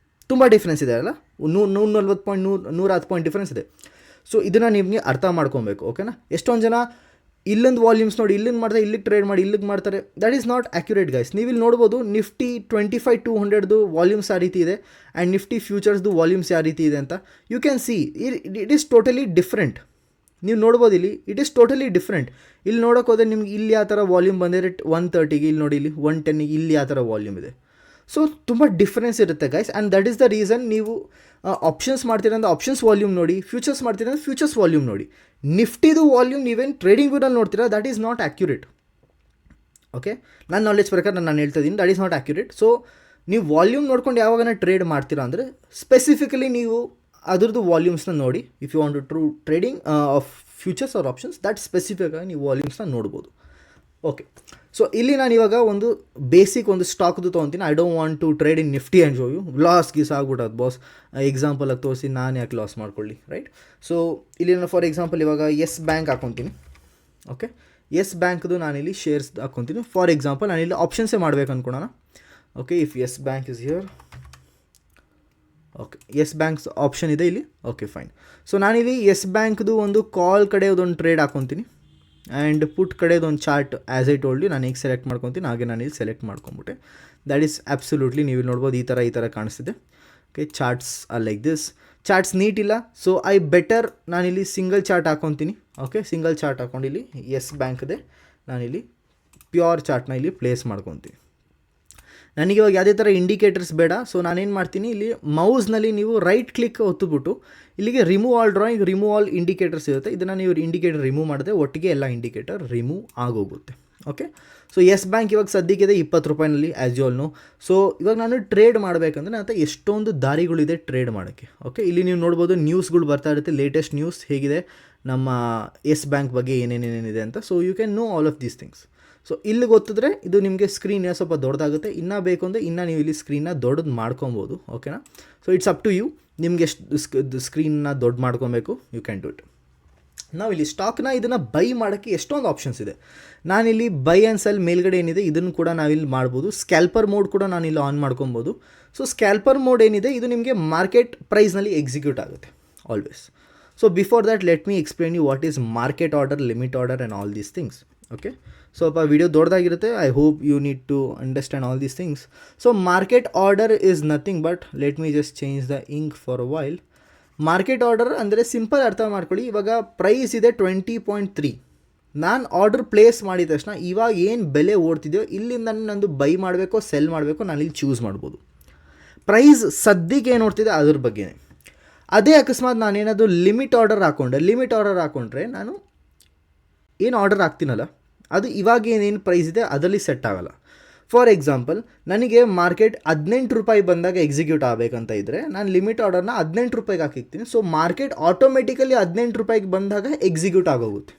ತುಂಬ ಡಿಫ್ರೆನ್ಸ್ ಇದೆ ಅಲ್ಲ, 110 ಪಾಯಿಂಟ್ ಡಿಫ್ರೆನ್ಸ್ ಇದೆ. ಸೊ ಇದನ್ನು ನಿಮಗೆ ಅರ್ಥ ಮಾಡ್ಕೊಬೇಕು. ಓಕೆನಾ. ಎಷ್ಟೊಂದು ಜನ ಇಲ್ಲೊಂದು ವಾಲ್ಯೂಮ್ಸ್ ನೋಡಿ, ಇಲ್ಲಿಂದ ಮಾಡ್ತಾರೆ, ಇಲ್ಲಿಗೆ ಟ್ರೇಡ್ ಮಾಡಿ ಇಲ್ಲಿಗೆ ಮಾಡ್ತಾರೆ. That is not accurate guys. ನೀವು ಇಲ್ಲಿ ನೋಡ್ಬೋದು ನಿಫ್ಟಿ 25,200ದು ವಾಲ್ಯೂಮ್ಸ್ ಯಾವ ರೀತಿ ಇದೆ ಆ್ಯಂಡ್ ನಿಫ್ಟಿ ಫ್ಯೂಚರ್ಸ್ದು ವಾಲ್ಯೂಮ್ಸ್ ಯಾವ ರೀತಿ ಇದೆ ಅಂತ you can see. It is totally different. ನೀವು ನೋಡ್ಬೋದು ಇಲ್ಲಿ ಇಟ್ ಈಸ್ ಟೋಟಲಿ ಡಿಫ್ರೆಂಟ್. ಇಲ್ಲಿ ನೋಡೋಕೆ ಹೋದರೆ ನಿಮ್ಗೆ ಇಲ್ಲಿ ಯಾವ ಥರ ವಾಲ್ಯೂಮ್ ಬಂದಿದೆ 130ಗೆ, ಇಲ್ಲಿ ನೋಡಿ ಇಲ್ಲಿ 110ಗೆ ಇಲ್ಲಿ ಯಾವ ಥರ ವಾಲ್ಯೂಮ್ ಇದೆ. ಸೊ ತುಂಬ ಡಿಫ್ರೆನ್ಸ್ ಇರುತ್ತೆ guys. And that is the reason ನೀವು ಆಪ್ಷನ್ಸ್ ಮಾಡ್ತೀರಂದ್ರೆ ಆಪ್ಷನ್ಸ್ ವಾಲ್ಯೂಮ್ ನೋಡಿ, ಫ್ಯೂಚರ್ಸ್ ಮಾಡ್ತೀರಂದ್ರೆ ಫ್ಯೂಚರ್ಸ್ ವಾಲ್ಯೂಮ್ ನೋಡಿ. ನಿಫ್ಟಿದು ವಾಲ್ಯೂಮ್ ನೀವೇನು ಟ್ರೇಡಿಂಗ್ ವ್ಯೂನಲ್ಲಿ ನೋಡ್ತೀರಾ that is not accurate. Okay. ನನ್ನ ನಾಲೆಜ್ ಪ್ರಕಾರ ನಾನು ಹೇಳ್ತಾ ಇದ್ದೀನಿ that is not accurate. So ನೀವು ವಾಲ್ಯೂಮ್ ನೋಡ್ಕೊಂಡು ಯಾವಾಗ ಟ್ರೇಡ್ ಮಾಡ್ತೀರಾ ಅಂದರೆ ಸ್ಪೆಸಿಫಿಕಲಿ ನೀವು ಅದ್ರದ್ದು ವಾಲ್ಯೂಮ್ಸ್ನ ನೋಡಿ. If you want to trading of futures or options that specific ಆಗಿ ನೀವು ವಾಲ್ಯೂಮ್ಸ್ನ ನೋಡ್ಬೋದು. ಓಕೆ, ಸೊ ಇಲ್ಲಿ ನಾನು ಇವಾಗ ಒಂದು ಬೇಸಿಕ್ ಒಂದು ಸ್ಟಾಕ್ದು ತೊಗೊತೀನಿ. I don't want to trade in Nifty and show you. Loss ಗೀಸ್ ಆಗ್ಬಿಟ್ಟದು ಬಾಸ್, ಎಕ್ಸಾಂಪಲಾಗಿ ತೋರಿಸಿ ನಾನು ಯಾಕೆ ಲಾಸ್ ಮಾಡ್ಕೊಳ್ಳಿ, ರೈಟ್? ಸೊ ಇಲ್ಲಿ ನಾನು ಫಾರ್ ಎಕ್ಸಾಂಪಲ್ ಇವಾಗ ಎಸ್ ಬ್ಯಾಂಕ್ ಹಾಕ್ಕೊತೀನಿ. ಓಕೆ, ಎಸ್ ಬ್ಯಾಂಕ್ದು ನಾನಿಲ್ಲಿ ಶೇರ್ಸ್ ಹಾಕ್ಕೊತೀನಿ. ಫಾರ್ ಎಕ್ಸಾಂಪಲ್ ನಾನಿಲ್ಲಿ ಆಪ್ಷನ್ಸೇ ಮಾಡ್ಬೇಕು ಅಂದ್ಕೊಳೋಣ. Okay, if Yes Bank is here, okay Yes Bank's option ಇದೆ ಇಲ್ಲಿ. Okay fine. ಸೊ ನಾನಿಲ್ಲಿ ಎಸ್ ಬ್ಯಾಂಕ್ದು ಒಂದು ಕಾಲ್ ಕಡೆ ಅದೊಂದು ಟ್ರೇಡ್ ಹಾಕ್ಕೊತೀನಿ ಆ್ಯಂಡ್ ಪುಟ್ ಕಡೆದೊಂದು chart as I told you ನಾನು ಈಗ ಸೆಲೆಕ್ಟ್ ಮಾಡ್ಕೊತೀನಿ. ಹಾಗೆ ನಾನಿಲ್ಲಿ ಸೆಲೆಕ್ಟ್ ಮಾಡ್ಕೊಂಬಿಟ್ಟೆ. ದ್ಯಾಟ್ ಈಸ್ ಅಬ್ಸಲ್ಯೂಟ್ಲಿ ನೀವು ನೋಡ್ಬೋದು ಈ ಥರ ಕಾಣಿಸ್ತಿದೆ. Okay, charts are like this. Charts neat ಇಲ್ಲ, ಸೊ ಐ ಬೆಟರ್ ನಾನಿಲ್ಲಿ ಸಿಂಗಲ್ ಚಾರ್ಟ್ ಹಾಕ್ಕೊತೀನಿ. ಓಕೆ, ಸಿಂಗಲ್ ಚಾರ್ಟ್ ಹಾಕ್ಕೊಂಡು ಇಲ್ಲಿ ಎಸ್ ಬ್ಯಾಂಕ್ದೆ ನಾನಿಲ್ಲಿ ಪ್ಯೂರ್ ಚಾರ್ಟ್ನ ಇಲ್ಲಿ ಪ್ಲೇಸ್ ಮಾಡ್ಕೊತೀನಿ. ನನಗೆ ಇವಾಗ ಯಾವುದೇ ಥರ ಇಂಡಿಕೇಟರ್ಸ್ ಬೇಡ. ಸೊ ನಾನೇನು ಮಾಡ್ತೀನಿ, ಇಲ್ಲಿ ಮೌಸ್ನಲ್ಲಿ ನೀವು ರೈಟ್ ಕ್ಲಿಕ್ ಒತ್ತುಬಿಟ್ಟು ಇಲ್ಲಿಗೆ remove all drawing, remove all indicators ಇರುತ್ತೆ. ಇದನ್ನು ನೀವು ಇಂಡಿಕೇಟರ್ ರಿಮೂವ್ ಮಾಡಿದ್ರೆ ಒಟ್ಟಿಗೆ ಎಲ್ಲ ಇಂಡಿಕೇಟರ್ ರಿಮೂವ್ ಆಗೋಗುತ್ತೆ. ಓಕೆ, ಸೊ ಎಸ್ ಬ್ಯಾಂಕ್ ಇವಾಗ ಸದ್ಯಕ್ಕಿದೆ 20 ರೂಪಾಯಿನಲ್ಲಿ as you all know. So ಇವಾಗ ನಾನು ಟ್ರೇಡ್ ಮಾಡಬೇಕಂದ್ರೆ ನನ್ನ ಎಷ್ಟೊಂದು ದಾರಿಗಳಿದೆ ಟ್ರೇಡ್ ಮಾಡೋಕ್ಕೆ. ಓಕೆ, ಇಲ್ಲಿ ನೀವು ನೋಡ್ಬೋದು ನ್ಯೂಸ್ಗಳು ಬರ್ತಾ ಇರುತ್ತೆ, ಲೇಟೆಸ್ಟ್ ನ್ಯೂಸ್ ಹೇಗಿದೆ ನಮ್ಮ ಎಸ್ ಬ್ಯಾಂಕ್ ಬಗ್ಗೆ ಏನೇನೇನಿದೆ ಅಂತ. So you can know all of these things. So ಇಲ್ಲಿ ಗೊತ್ತಿದ್ರೆ ಇದು ನಿಮಗೆ ಸ್ಕ್ರೀನ್ ಸ್ವಲ್ಪ ದೊಡ್ಡದಾಗುತ್ತೆ. ಇನ್ನೂ ಬೇಕು ಅಂದರೆ ಇನ್ನೂ ನೀವು ಇಲ್ಲಿ ಸ್ಕ್ರೀನ್ನ ದೊಡ್ಡದು ಮಾಡ್ಕೊಬೋದು. ಓಕೆನಾ? So it's up to you, ನಿಮಗೆ ಎಷ್ಟು ಸ್ಕ್ರೀನ್ನ ದೊಡ್ಡ ಮಾಡ್ಕೊಬೇಕು, ಯು ಕ್ಯಾನ್ ಡೂ ಇಟ್. ನಾವು ಇಲ್ಲಿ ಸ್ಟಾಕ್ನ ಇದನ್ನು ಬೈ ಮಾಡೋಕ್ಕೆ ಎಷ್ಟೊಂದು ಆಪ್ಷನ್ಸ್ ಇದೆ. ನಾನಿಲ್ಲಿ ಬೈ ಆ್ಯಂಡ್ ಸೆಲ್ ಮೇಲ್ಗಡೆ ಏನಿದೆ ಇದನ್ನು ಕೂಡ ನಾವಿಲ್ಲಿ ಮಾಡ್ಬೋದು. ಸ್ಕ್ಯಾಲ್ಪರ್ ಮೋಡ್ ಕೂಡ ನಾನಿಲ್ಲಿ ಆನ್ ಮಾಡ್ಕೊಬೋದು. ಸೊ ಸ್ಕ್ಯಾಲ್ಪರ್ ಮೋಡ್ ಏನಿದೆ ಇದು ನಿಮಗೆ ಮಾರ್ಕೆಟ್ ಪ್ರೈಸ್ನಲ್ಲಿ ಎಕ್ಸಿಕ್ಯೂಟ್ ಆಗುತ್ತೆ always. So before that let me explain you what is market order, limit order and all these things. Okay, ಸ್ವಲ್ಪ ವಿಡಿಯೋ ದೊಡ್ಡದಾಗಿರುತ್ತೆ. I hope you need to understand all these things. So market order is nothing but, let me just change the ink for a while. Market order ಅಂದರೆ ಸಿಂಪಲ್ ಅರ್ಥ ಮಾಡ್ಕೊಳ್ಳಿ. ಇವಾಗ ಪ್ರೈಸ್ ಇದೆ 20.3. ನಾನು ಆರ್ಡರ್ ಪ್ಲೇಸ್ ಮಾಡಿದ ತಕ್ಷಣ ಇವಾಗ ಏನು ಬೆಲೆ ಓಡ್ತಿದೆಯೋ ಇಲ್ಲಿಂದ ನಂದು ಬೈ ಮಾಡಬೇಕೋ ಸೆಲ್ ಮಾಡಬೇಕೋ ನಾನು ಇಲ್ಲಿ ಚೂಸ್ ಮಾಡ್ಬೋದು. ಪ್ರೈಸ್ ಸದ್ಯಕ್ಕೆ ಏನು ಓಡ್ತಿದೆ ಅದ್ರ ಬಗ್ಗೆನೇ. ಅದೇ ಅಕಸ್ಮಾತ್ ನಾನೇನಾದರೂ ಲಿಮಿಟ್ ಆರ್ಡರ್ ಹಾಕ್ಕೊಂಡ್ರೆ ನಾನು ಏನು ಆರ್ಡರ್ ಹಾಕ್ತೀನಲ್ಲ ಅದು ಇವಾಗ ಏನೇನು ಪ್ರೈಸ್ ಇದೆ ಅದರಲ್ಲಿ ಸೆಟ್ ಆಗೋಲ್ಲ. ಫಾರ್ ಎಕ್ಸಾಂಪಲ್ ನನಗೆ ಮಾರ್ಕೆಟ್ 18 ರೂಪಾಯಿ ಬಂದಾಗ ಎಕ್ಸಿಕ್ಯೂಟ್ ಆಗಬೇಕಂತ ಇದ್ದರೆ ನಾನು ಲಿಮಿಟ್ ಆರ್ಡರ್ನ 18 ರೂಪಾಯಿಗೆ ಹಾಕಿರ್ತೀನಿ. ಸೊ ಮಾರ್ಕೆಟ್ ಆಟೋಮೆಟಿಕಲಿ 18 ರೂಪಾಯಿಗೆ ಬಂದಾಗ ಎಕ್ಸಿಕ್ಯೂಟ್ ಆಗೋಗುತ್ತೆ,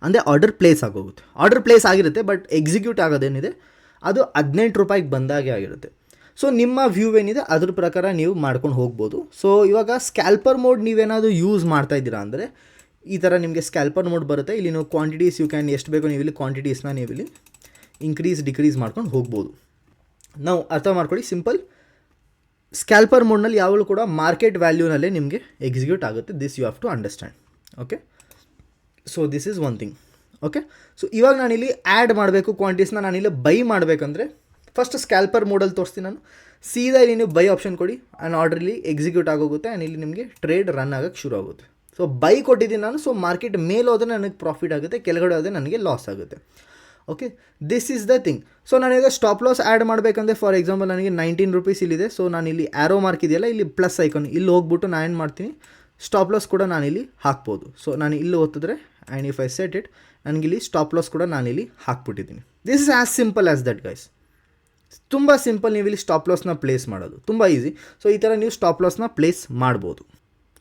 ಅಂದರೆ ಆರ್ಡರ್ ಪ್ಲೇಸ್ ಆಗೋಗುತ್ತೆ. ಆರ್ಡರ್ ಪ್ಲೇಸ್ ಆಗಿರುತ್ತೆ ಬಟ್ ಎಕ್ಸಿಕ್ಯೂಟ್ ಆಗೋದೇನಿದೆ ಅದು 18 ರೂಪಾಯಿಗೆ ಬಂದಾಗೆ ಆಗಿರುತ್ತೆ. ಸೊ ನಿಮ್ಮ ವ್ಯೂ ಏನಿದೆ ಅದ್ರ ಪ್ರಕಾರ ನೀವು ಮಾಡ್ಕೊಂಡು ಹೋಗ್ಬೋದು. ಸೊ ಇವಾಗ ಸ್ಕ್ಯಾಲ್ಪರ್ ಮೋಡ್ ನೀವೇನಾದರೂ ಯೂಸ್ ಮಾಡ್ತಾ ಇದ್ದೀರಾ ಅಂದರೆ ಈ ಥರ ನಿಮಗೆ ಸ್ಕ್ಯಾಲ್ಪರ್ ಮೋಡ್ ಬರುತ್ತೆ. ಇಲ್ಲಿ ನೀವು ಕ್ವಾಂಟಿಟೀಸ್ ಯು ಕ್ಯಾನ್ ಎಷ್ಟು ಬೇಕೋ ನೀವು ಇಲ್ಲಿ ಕ್ವಾಂಟಿಟೀಸ್ನ ನೀವು ಇಲ್ಲಿ ಇನ್ಕ್ರೀಸ್ ಡಿಕ್ರೀಸ್ ಮಾಡ್ಕೊಂಡು ಹೋಗ್ಬೋದು. ನಾವು ಅರ್ಥ ಮಾಡ್ಕೊಳ್ಳಿ, ಸಿಂಪಲ್. ಸ್ಕ್ಯಾಲ್ಪರ್ ಮೋಡ್ನಲ್ಲಿ ಯಾವಾಗಲೂ ಕೂಡ ಮಾರ್ಕೆಟ್ ವ್ಯಾಲ್ಯೂನಲ್ಲೇ ನಿಮಗೆ ಎಕ್ಸಿಕ್ಯೂಟ್ ಆಗುತ್ತೆ. This you have to understand. Okay, so this is one thing. Okay, so ಇವಾಗ ನಾನಿಲ್ಲಿ ಆ್ಯಡ್ ಮಾಡಬೇಕು ಕ್ವಾಂಟಿಟೀಸ್ನ, ನಾನಿಲ್ಲಿ ಬೈ ಮಾಡಬೇಕಂದ್ರೆ ಫಸ್ಟ್ ಸ್ಕ್ಯಾಲ್ಪರ್ ಮೋಡಲ್ಲಿ ತೋರಿಸ್ತೀನಿ ನಾನು. ಸೀದಾ ಇಲ್ಲಿ ನೀವು ಬೈ ಆಪ್ಷನ್ ಕೊಡಿ ಆ್ಯಂಡ್ ಆರ್ಡ್ರಲ್ಲಿ ಎಕ್ಸಿಕ್ಯೂಟ್ ಆಗೋಗುತ್ತೆ ಆ್ಯಂಡ್ ಇಲ್ಲಿ ನಿಮಗೆ ಟ್ರೇಡ್ ರನ್ ಆಗೋಕ್ಕೆ ಶುರು ಆಗುತ್ತೆ. ಸೊ ಬೈ ಕೊಟ್ಟಿದ್ದೀನಿ ನಾನು. ಸೊ ಮಾರ್ಕೆಟ್ ಮೇಲೆ ಹೋದರೆ ನನಗೆ ಪ್ರಾಫಿಟ್ ಆಗುತ್ತೆ, ಕೆಳಗಡೆ ಹೋದರೆ ನನಗೆ ಲಾಸ್ ಆಗುತ್ತೆ. Okay, this is the thing. So ನಾನೀಗ ಸ್ಟಾಪ್ ಲಾಸ್ ಆ್ಯಡ್ ಮಾಡಬೇಕಂದ್ರೆ ಫಾರ್ ಎಕ್ಸಾಂಪಲ್ ನನಗೆ 19 ರೂಪೀಸ್ ಇಲ್ಲಿದೆ. ಸೊ ನಾನು ಇಲ್ಲಿ ಆ್ಯರೋ ಮಾರ್ಕ್ ಇದೆಯಲ್ಲ ಇಲ್ಲಿ ಪ್ಲಸ್ ಐಕಾನ್ ಇಲ್ಲಿ ಹೋಗ್ಬಿಟ್ಟು ನಾನು ಏನು ಮಾಡ್ತೀನಿ, ಸ್ಟಾಪ್ ಲಾಸ್ ಕೂಡ ನಾನಿಲ್ಲಿ ಹಾಕ್ಬೋದು. ಸೊ ನಾನು ಇಲ್ಲಿ ಓದಿದ್ರೆ and if I set it ನನಗಿಲ್ಲಿ ಸ್ಟಾಪ್ ಲಾಸ್ ಕೂಡ ನಾನಿಲ್ಲಿ ಹಾಕ್ಬಿಟ್ಟಿದ್ದೀನಿ. This is as simple as that guys. ತುಂಬ ಸಿಂಪಲ್, ನೀವು ಇಲ್ಲಿ ಸ್ಟಾಪ್ ಲಾಸ್ನ ಪ್ಲೇಸ್ ಮಾಡೋದು ತುಂಬ ಈಸಿ. ಸೊ ಈ ಥರ ನೀವು ಸ್ಟಾಪ್ ಲಾಸ್ನ ಪ್ಲೇಸ್ ಮಾಡ್ಬೋದು.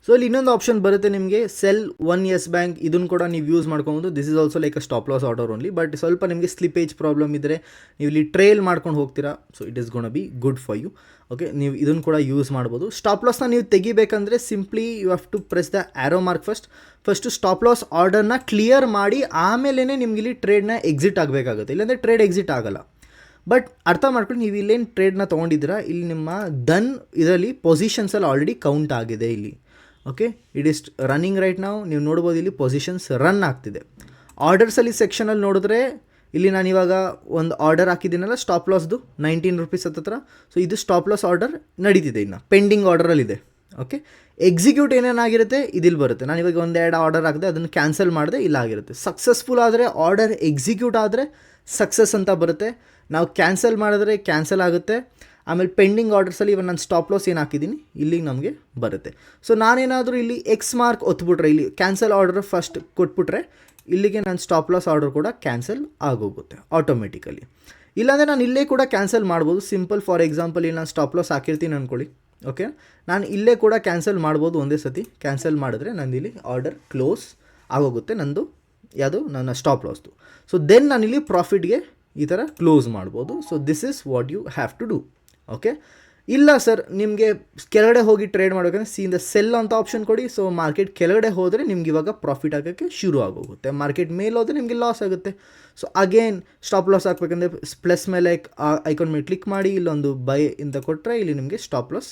ಸೊ ಇಲ್ಲಿ ಇನ್ನೊಂದು ಆಪ್ಷನ್ ಬರುತ್ತೆ ನಿಮಗೆ, ಸೆಲ್ ಒನ್ ಎಸ್ ಬ್ಯಾಂಕ್. ಇದನ್ನು ಕೂಡ ನೀವು ಯೂಸ್ ಮಾಡ್ಕೊಬೋದು. This is also like a stop loss order only. But ಸ್ವಲ್ಪ ನಿಮಗೆ ಸ್ಲಿಪೇಜ್ ಪ್ರಾಬ್ಲಮ್ ಇದ್ದರೆ ನೀವು ಇಲ್ಲಿ ಟ್ರೇಲ್ ಮಾಡ್ಕೊಂಡು ಹೋಗ್ತೀರಾ. So it is gonna be good for you. Okay, ನೀವು ಇದನ್ನು ಕೂಡ ಯೂಸ್ ಮಾಡ್ಬೋದು. ಸ್ಟಾಪ್ ಲಾಸ್ನ ನೀವು ತೆಗಿಬೇಕಂದ್ರೆ simply you have to press the arrow mark first stop loss ಆರ್ಡರ್ನ ಕ್ಲಿಯರ್ ಮಾಡಿ ಆಮೇಲೆ ನಿಮ್ಗೆ ಇಲ್ಲಿ ಟ್ರೇಡ್ನ ಎಕ್ಸಿಟ್ ಆಗಬೇಕಾಗುತ್ತೆ, ಇಲ್ಲಾಂದರೆ ಟ್ರೇಡ್ ಎಕ್ಸಿಟ್ ಆಗೋಲ್ಲ. ಬಟ್ ಅರ್ಥ ಮಾಡ್ಕೊಂಡು ನೀವು ಇಲ್ಲೇನು ಟ್ರೇಡ್ನ ತೊಗೊಂಡಿದ್ದೀರಾ ಇಲ್ಲಿ ನಿಮ್ಮ ಡನ್ ಇದರಲ್ಲಿ ಪೊಸಿಷನ್ಸಲ್ಲಿ ಆಲ್ರೆಡಿ ಕೌಂಟ್ ಆಗಿದೆ ಇಲ್ಲಿ. Okay, it is running right ನಾವು. ನೀವು ನೋಡ್ಬೋದು ಇಲ್ಲಿ ಪೊಸಿಷನ್ಸ್ ರನ್ ಆಗ್ತಿದೆ. ಆರ್ಡರ್ಸಲ್ಲಿ ಸೆಕ್ಷನಲ್ಲಿ ನೋಡಿದ್ರೆ ಇಲ್ಲಿ ನಾನು ಇವಾಗ ಒಂದು ಆರ್ಡರ್ ಹಾಕಿದ್ದೀನಲ್ಲ ಸ್ಟಾಪ್ ಲಾಸ್ದು 19 ರೂಪೀಸ್ ಹತ್ತಿರ. ಸೊ ಇದು ಸ್ಟಾಪ್ ಲಾಸ್ ಆರ್ಡರ್ ನಡೀತಿದೆ, ಇನ್ನು ಪೆಂಡಿಂಗ್ ಆರ್ಡರಲ್ಲಿದೆ. ಓಕೆ, ಎಕ್ಸಿಕ್ಯೂಟ್ ಏನೇನಾಗಿರುತ್ತೆ ಇದಿಲ್ಲಿ ಬರುತ್ತೆ. ನಾನು ಇವಾಗ ಒಂದೆರಡು ಆರ್ಡರ್ ಹಾಕಿದೆ, ಅದನ್ನು ಕ್ಯಾನ್ಸಲ್ ಮಾಡಿದೆ, ಇಲ್ಲಾಗಿರುತ್ತೆ. ಸಕ್ಸಸ್ಫುಲ್ ಆದರೆ ಆರ್ಡರ್ ಎಕ್ಸಿಕ್ಯೂಟ್ ಆದರೆ ಸಕ್ಸಸ್ ಅಂತ ಬರುತ್ತೆ. ನಾವು ಕ್ಯಾನ್ಸಲ್ ಮಾಡಿದ್ರೆ ಕ್ಯಾನ್ಸಲ್ ಆಗುತ್ತೆ. ಆಮೇಲೆ ಪೆಂಡಿಂಗ್ ಆರ್ಡರ್ಸಲ್ಲಿ ಇವಾಗ ನಾನು ಸ್ಟಾಪ್ ಲಾಸ್ ಏನು ಹಾಕಿದ್ದೀನಿ ಇಲ್ಲಿಗೆ ನಮಗೆ ಬರುತ್ತೆ. ಸೊ ನಾನೇನಾದರೂ ಇಲ್ಲಿ ಎಕ್ಸ್ ಮಾರ್ಕ್ ಒತ್ಬಿಟ್ರೆ ಇಲ್ಲಿ ಕ್ಯಾನ್ಸಲ್ ಆರ್ಡರ್ ಫಸ್ಟ್ ಕೊಟ್ಬಿಟ್ರೆ ಇಲ್ಲಿಗೆ ನನ್ನ ಸ್ಟಾಪ್ ಲಾಸ್ ಆರ್ಡರ್ ಕೂಡ ಕ್ಯಾನ್ಸಲ್ ಆಗೋಗುತ್ತೆ ಆಟೋಮೆಟಿಕಲಿ. ಇಲ್ಲಾಂದರೆ ನಾನು ಇಲ್ಲೇ ಕೂಡ ಕ್ಯಾನ್ಸಲ್ ಮಾಡ್ಬೋದು. ಸಿಂಪಲ್ ಫಾರ್ ಎಕ್ಸಾಂಪಲ್ ಇಲ್ಲಿ ನಾನು ಸ್ಟಾಪ್ ಲಾಸ್ ಹಾಕಿರ್ತೀನಿ ಅಂದ್ಕೊಳ್ಳಿ. ಓಕೆ, ನಾನು ಇಲ್ಲೇ ಕೂಡ ಕ್ಯಾನ್ಸಲ್ ಮಾಡ್ಬೋದು. ಒಂದೇ ಸತಿ ಕ್ಯಾನ್ಸಲ್ ಮಾಡಿದ್ರೆ ನಂದು ಇಲ್ಲಿ ಆರ್ಡರ್ ಕ್ಲೋಸ್ ಆಗೋಗುತ್ತೆ, ನಂದು ಯಾವುದು ನನ್ನ ಸ್ಟಾಪ್ ಲಾಸ್ದು. ಸೊ ದೆನ್ ನಾನಿಲ್ಲಿ ಪ್ರಾಫಿಟ್ಗೆ ಈ ಥರ ಕ್ಲೋಸ್ ಮಾಡ್ಬೋದು. So this is what you have to do. Okay, ಇಲ್ಲ ಸರ್ ನಿಮಗೆ ಕೆಳಗಡೆ ಹೋಗಿ ಟ್ರೇಡ್ ಮಾಡಬೇಕಂದ್ರೆ ಸೀದ ಸೆಲ್ ಅಂತ ಆಪ್ಷನ್ ಕೊಡಿ. ಸೊ ಮಾರ್ಕೆಟ್ ಕೆಳಗಡೆ ಹೋದರೆ ನಿಮ್ಗೆ ಇವಾಗ ಪ್ರಾಫಿಟ್ ಆಗೋಕ್ಕೆ ಶುರು ಆಗೋಗುತ್ತೆ, ಮಾರ್ಕೆಟ್ ಮೇಲೆ ಹೋದರೆ ನಿಮಗೆ ಲಾಸ್ ಆಗುತ್ತೆ. ಸೊ ಅಗೇನ್ ಸ್ಟಾಪ್ ಲಾಸ್ ಹಾಕ್ಬೇಕಂದ್ರೆ ಪ್ಲಸ್ ಮೇಲೆ ಐಕಾನ್ ಮೇಲೆ ಕ್ಲಿಕ್ ಮಾಡಿ ಇಲ್ಲೊಂದು ಬೈ ಅಂತ ಕೊಟ್ಟರೆ ಇಲ್ಲಿ ನಿಮಗೆ ಸ್ಟಾಪ್ ಲಾಸ್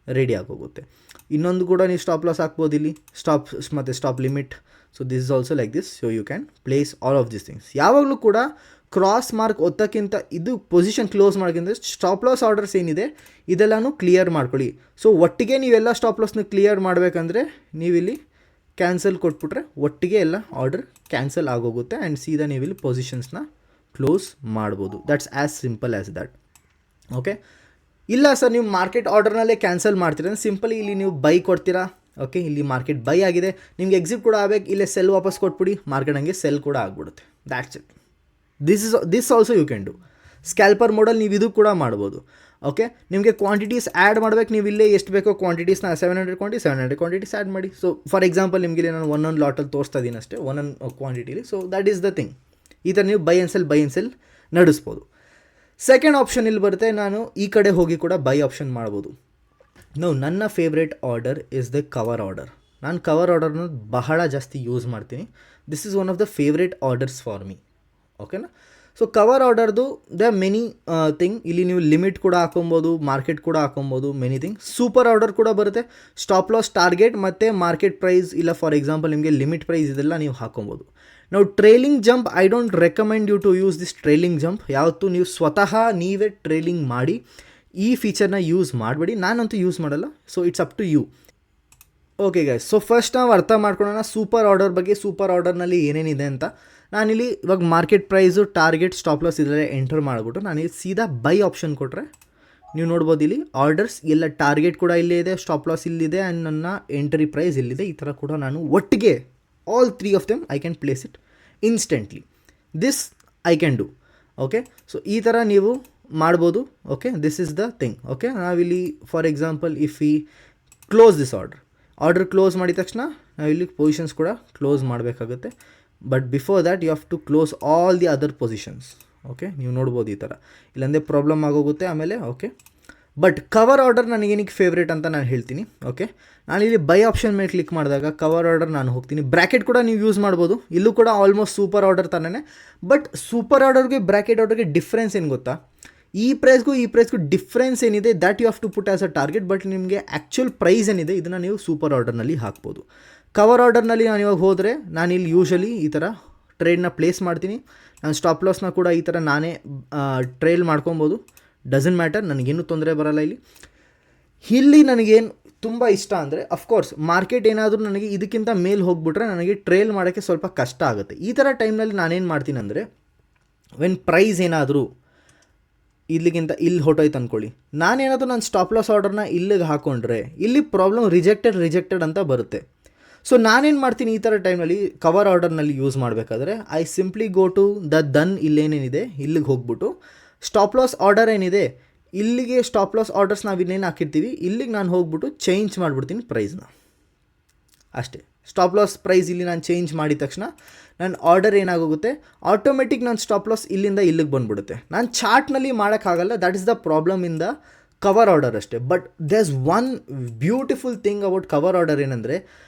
ರೆಡಿ ಆಗೋಗುತ್ತೆ. ಇನ್ನೊಂದು ಕೂಡ ನೀವು ಸ್ಟಾಪ್ ಲಾಸ್ ಹಾಕ್ಬೋದು ಇಲ್ಲಿ, ಸ್ಟಾಪ್ ಮತ್ತು stop limit. So this is also like this. So you can place all of this things. ಯಾವಾಗಲೂ ಕೂಡ ಕ್ರಾಸ್ ಮಾರ್ಕ್ ಒತ್ತಕ್ಕಿಂತ ಇದು ಪೊಸಿಷನ್ ಕ್ಲೋಸ್ ಮಾಡೋಕ್ಕಿಂತ ಸ್ಟಾಪ್ ಲಾಸ್ ಆರ್ಡರ್ಸ್ ಏನಿದೆ ಇದೆಲ್ಲನೂ ಕ್ಲಿಯರ್ ಮಾಡ್ಕೊಳ್ಳಿ. ಸೊ ಒಟ್ಟಿಗೆ ನೀವೆಲ್ಲ ಸ್ಟಾಪ್ ಲಾಸ್ನ ಕ್ಲಿಯರ್ ಮಾಡಬೇಕಂದ್ರೆ ನೀವಿಲ್ಲಿ ಕ್ಯಾನ್ಸಲ್ ಕೊಟ್ಬಿಟ್ರೆ ಒಟ್ಟಿಗೆ ಎಲ್ಲ ಆರ್ಡರ್ ಕ್ಯಾನ್ಸಲ್ ಆಗೋಗುತ್ತೆ ಆ್ಯಂಡ್ ಸೀದಾ ನೀವಿಲ್ಲಿ ಪೊಸಿಷನ್ಸ್ನ ಕ್ಲೋಸ್ ಮಾಡ್ಬೋದು. That's as simple as that. Okay, ಇಲ್ಲ ಸರ್ ನೀವು ಮಾರ್ಕೆಟ್ ಆರ್ಡರ್ನಲ್ಲೇ ಕ್ಯಾನ್ಸಲ್ ಮಾಡ್ತೀರಾ ಅಂದರೆ ಸಿಂಪಲಿ ಇಲ್ಲಿ ನೀವು ಬೈ ಕೊಡ್ತೀರಾ. ಓಕೆ, ಇಲ್ಲಿ ಮಾರ್ಕೆಟ್ ಬೈ ಆಗಿದೆ, ನಿಮಗೆ ಎಕ್ಸಿಟ್ ಕೂಡ ಆಗಬೇಕು, ಇಲ್ಲೇ ಸೆಲ್ ವಾಪಸ್ ಕೊಟ್ಬಿಡಿ, ಮಾರ್ಕೆಟ್ ಹಂಗೆ ಸೆಲ್ ಕೂಡ ಆಗಿಬಿಡುತ್ತೆ. That's it. This also you can do. Scalper model ನೀವು ಇದು ಕೂಡ ಮಾಡ್ಬೋದು. ಓಕೆ, ನಿಮಗೆ ಕ್ವಾಂಟಿಟೀಸ್ ಆ್ಯಡ್ ಮಾಡಬೇಕು, ನೀವು ಇಲ್ಲೇ ಎಷ್ಟು ಬೇಕೋ ಕ್ವಾಂಟಿಟೀಸ್ನ 700 ಕ್ವಾಂಟಿಟೀಸ್ ಆ್ಯಡ್ ಮಾಡಿ. ಸೊ ಫಾರ್ ಎಕ್ಸಾಂಪಲ್ ನಿಮಗೆ ಇಲ್ಲಿ ನಾನು ಒಂದೊಂದು ಲಾಟಲ್ಲಿ ತೋರಿಸ್ತಾ ಇದ್ದೀನಿ ಅಷ್ಟೇ, ಒಂದೊಂದು ಕ್ವಾಂಟಿಟಿಲಿ. So that is the thing. ಈ ಥರ ನೀವು ಬೈ ಆ್ಯಂಡ್ ಸೆಲ್ ನಡೆಸ್ಬೋದು. ಸೆಕೆಂಡ್ ಆಪ್ಷನ್ ಇಲ್ಲಿ ಬರುತ್ತೆ, ನಾನು ಈ ಕಡೆ ಹೋಗಿ ಕೂಡ ಬೈ ಆಪ್ಷನ್ ಮಾಡ್ಬೋದು. ನನ್ನ favourite order is the cover order. ನಾನು ಕವರ್ ಆರ್ಡರ್ನ ಬಹಳ ಜಾಸ್ತಿ ಯೂಸ್ ಮಾಡ್ತೀನಿ. This is one of the favourite orders for me. ಓಕೆನಾ? ಸೊ ಕವರ್ ಆರ್ಡರ್ದು ದ ಮೆನಿ ಥಿಂಗ್. ಇಲ್ಲಿ ನೀವು ಲಿಮಿಟ್ ಕೂಡ ಹಾಕೊಬೋದು, ಮಾರ್ಕೆಟ್ ಕೂಡ ಹಾಕೊಬೋದು, ಮೆನಿ ಥಿಂಗ್. ಸೂಪರ್ ಆರ್ಡರ್ ಕೂಡ ಬರುತ್ತೆ. ಸ್ಟಾಪ್ ಲಾಸ್, ಟಾರ್ಗೆಟ್ ಮತ್ತು ಮಾರ್ಕೆಟ್ ಪ್ರೈಸ್, ಇಲ್ಲ ಫಾರ್ ಎಕ್ಸಾಂಪಲ್ ನಿಮಗೆ ಲಿಮಿಟ್ ಪ್ರೈಸ್ ಇದೆಲ್ಲ ನೀವು ಹಾಕೊಬೋದು. ನಾವು trailing jump, I don't recommend you to use this trailing jump. ಯಾವತ್ತೂ ನೀವು ಸ್ವತಃ ನೀವೇ ಟ್ರೇಲಿಂಗ್ ಮಾಡಿ ಈ ಫೀಚರ್ನ ಯೂಸ್ ಮಾಡಬೇಡಿ. ನಾನಂತೂ ಯೂಸ್ ಮಾಡಲ್ಲ. So it's up to you. Okay guys, so first ನಾವು ಅರ್ಥ ಮಾಡ್ಕೊಳ್ಳೋಣ ಸೂಪರ್ ಆರ್ಡರ್ ಬಗ್ಗೆ. ಸೂಪರ್ ಆರ್ಡರ್ನಲ್ಲಿ ಏನೇನಿದೆ ಅಂತ. ನಾನಿಲ್ಲಿ ಇವಾಗ market price, target, stop loss ಇದೆಲ್ಲ ಎಂಟರ್ ಮಾಡಿಬಿಟ್ಟು ನಾನಿಲ್ಲಿ ಸೀದಾ ಬೈ ಆಪ್ಷನ್ ಕೊಟ್ಟರೆ ನೀವು ನೋಡ್ಬೋದು ಇಲ್ಲಿ ಆರ್ಡರ್ಸ್ ಎಲ್ಲ, ಟಾರ್ಗೆಟ್ ಕೂಡ ಇಲ್ಲೇ ಇದೆ, ಸ್ಟಾಪ್ ಲಾಸ್ ಇಲ್ಲಿದೆ ಆ್ಯಂಡ್ ನನ್ನ ಎಂಟ್ರಿ ಪ್ರೈಸ್ ಇಲ್ಲಿದೆ. ಈ ಥರ ಕೂಡ ನಾನು ಒಟ್ಟಿಗೆ all three of them I can place it instantly. This I can do. Okay, so ಈ ಥರ ನೀವು ಮಾಡ್ಬೋದು. Okay, this is the thing. Okay, ನಾವಿಲ್ಲಿ for example if we close this order close ಮಾಡಿದ ತಕ್ಷಣ ನಾವಿಲ್ಲಿ ಪೊಸಿಷನ್ಸ್ ಕೂಡ ಕ್ಲೋಸ್ ಮಾಡಬೇಕಾಗುತ್ತೆ. But before that you have to close all the other positions. Okay, ನೀವು ನೋಡ್ಬೋದು ಈ ಥರ, ಇಲ್ಲಾಂದರೆ ಪ್ರಾಬ್ಲಮ್ ಆಗೋಗುತ್ತೆ ಆಮೇಲೆ. ಓಕೆ, ಬಟ್ ಕವರ್ ಆರ್ಡರ್ ನನಗೇನಿಗೆ ಫೇವ್ರೇಟ್ ಅಂತ ನಾನು ಹೇಳ್ತೀನಿ. ಓಕೆ, ನಾನಿಲ್ಲಿ ಬೈ ಆಪ್ಷನ್ ಮೇಲೆ ಕ್ಲಿಕ್ ಮಾಡಿದಾಗ ಕವರ್ ಆರ್ಡರ್ ನಾನು ಹೋಗ್ತೀನಿ. ಬ್ರ್ಯಾಕೆಟ್ ಕೂಡ ನೀವು ಯೂಸ್ ಮಾಡ್ಬೋದು. ಇಲ್ಲೂ ಕೂಡ ಆಲ್ಮೋಸ್ಟ್ ಸೂಪರ್ ಆರ್ಡರ್ ತಾನೇ. ಬಟ್ ಸೂಪರ್ ಆರ್ಡರ್ಗೆ ಬ್ರ್ಯಾಕೆಟ್ ಆರ್ಡರ್ಗೆ ಡಿಫ್ರೆನ್ಸ್ ಏನು ಗೊತ್ತಾ? ಈ ಪ್ರೈಸ್ಗೂ ಡಿಫ್ರೆನ್ಸ್ ಏನಿದೆ that you have to put as a target. But ನಿಮಗೆ ಆ್ಯಕ್ಚುಯಲ್ ಪ್ರೈಸ್ ಏನಿದೆ ಇದನ್ನು ನೀವು ಸೂಪರ್ ಆರ್ಡರ್ನಲ್ಲಿ ಹಾಕ್ಬೋದು. ಕವರ್ ಆರ್ಡರ್ನಲ್ಲಿ ನಾನು ಇವಾಗ ಹೋದರೆ ನಾನಿಲ್ಲಿ ಯೂಶಲಿ ಈ ಥರ ಟ್ರೇಡ್ನ ಪ್ಲೇಸ್ ಮಾಡ್ತೀನಿ. ನಾನು ಸ್ಟಾಪ್ ಲಾಸ್ನ ಕೂಡ ಈ ಥರ ನಾನೇ ಟ್ರೇಲ್ ಮಾಡ್ಕೊಬೋದು. ಡಸಂಟ್ ಮ್ಯಾಟರ್, ನನಗೇನು ತೊಂದರೆ ಬರೋಲ್ಲ ಇಲ್ಲಿ ನನಗೇನು ತುಂಬ ಇಷ್ಟ ಅಂದರೆ ಅಫ್ಕೋರ್ಸ್ ಮಾರ್ಕೆಟ್ ಏನಾದರೂ ನನಗೆ ಇದಕ್ಕಿಂತ ಮೇಲೆ ಹೋಗ್ಬಿಟ್ರೆ ನನಗೆ ಟ್ರೇಲ್ ಮಾಡೋಕ್ಕೆ ಸ್ವಲ್ಪ ಕಷ್ಟ ಆಗುತ್ತೆ. ಈ ಥರ ಟೈಮ್ನಲ್ಲಿ ನಾನೇನು ಮಾಡ್ತೀನಿ ಅಂದರೆ, ವೆನ್ ಪ್ರೈಸ್ ಏನಾದರೂ ಇಲ್ಲಿಗಿಂತ ಇಲ್ಲಿ ಹೊಟ್ಟೋಯ್ತು ಅಂದ್ಕೊಳ್ಳಿ, ನಾನೇನಾದರೂ ನಾನು ಸ್ಟಾಪ್ ಲಾಸ್ ಆರ್ಡರ್ನ ಇಲ್ಲಿಗೆ ಹಾಕ್ಕೊಂಡ್ರೆ ಇಲ್ಲಿ ಪ್ರಾಬ್ಲಮ್ ರಿಜೆಕ್ಟೆಡ್ ಅಂತ ಬರುತ್ತೆ. ಸೊ ನಾನೇನು ಮಾಡ್ತೀನಿ ಈ ಥರ ಟೈಮ್ನಲ್ಲಿ ಕವರ್ ಆರ್ಡರ್ನಲ್ಲಿ ಯೂಸ್ ಮಾಡಬೇಕಾದ್ರೆ, I simply go to the Dhan, ಇಲ್ಲೇನೇನಿದೆ ಇಲ್ಲಿಗೆ ಹೋಗ್ಬಿಟ್ಟು ಸ್ಟಾಪ್ ಲಾಸ್ ಆರ್ಡರ್ ಏನಿದೆ ಇಲ್ಲಿಗೆ, ಸ್ಟಾಪ್ ಲಾಸ್ ಆರ್ಡರ್ಸ್ ನಾವು ಇನ್ನೇನು ಹಾಕಿರ್ತೀವಿ ಇಲ್ಲಿಗೆ ನಾನು ಹೋಗ್ಬಿಟ್ಟು ಚೇಂಜ್ ಮಾಡಿಬಿಡ್ತೀನಿ ಪ್ರೈಸ್ನ ಅಷ್ಟೇ. ಸ್ಟಾಪ್ ಲಾಸ್ ಪ್ರೈಸ್ ಇಲ್ಲಿ ನಾನು ಚೇಂಜ್ ಮಾಡಿದ ತಕ್ಷಣ ನನ್ನ ಆರ್ಡರ್ ಏನಾಗೋಗುತ್ತೆ, ಆಟೋಮೆಟಿಕ್ ನನ್ನ ಸ್ಟಾಪ್ ಲಾಸ್ ಇಲ್ಲಿಂದ ಇಲ್ಲಿಗೆ ಬಂದುಬಿಡುತ್ತೆ. ನಾನು ಚಾರ್ಟ್ನಲ್ಲಿ ಮಾಡೋಕ್ಕಾಗಲ್ಲ. That is the problem in the cover order ಅಷ್ಟೇ. But there is one beautiful thing about cover order ಏನಂದರೆ,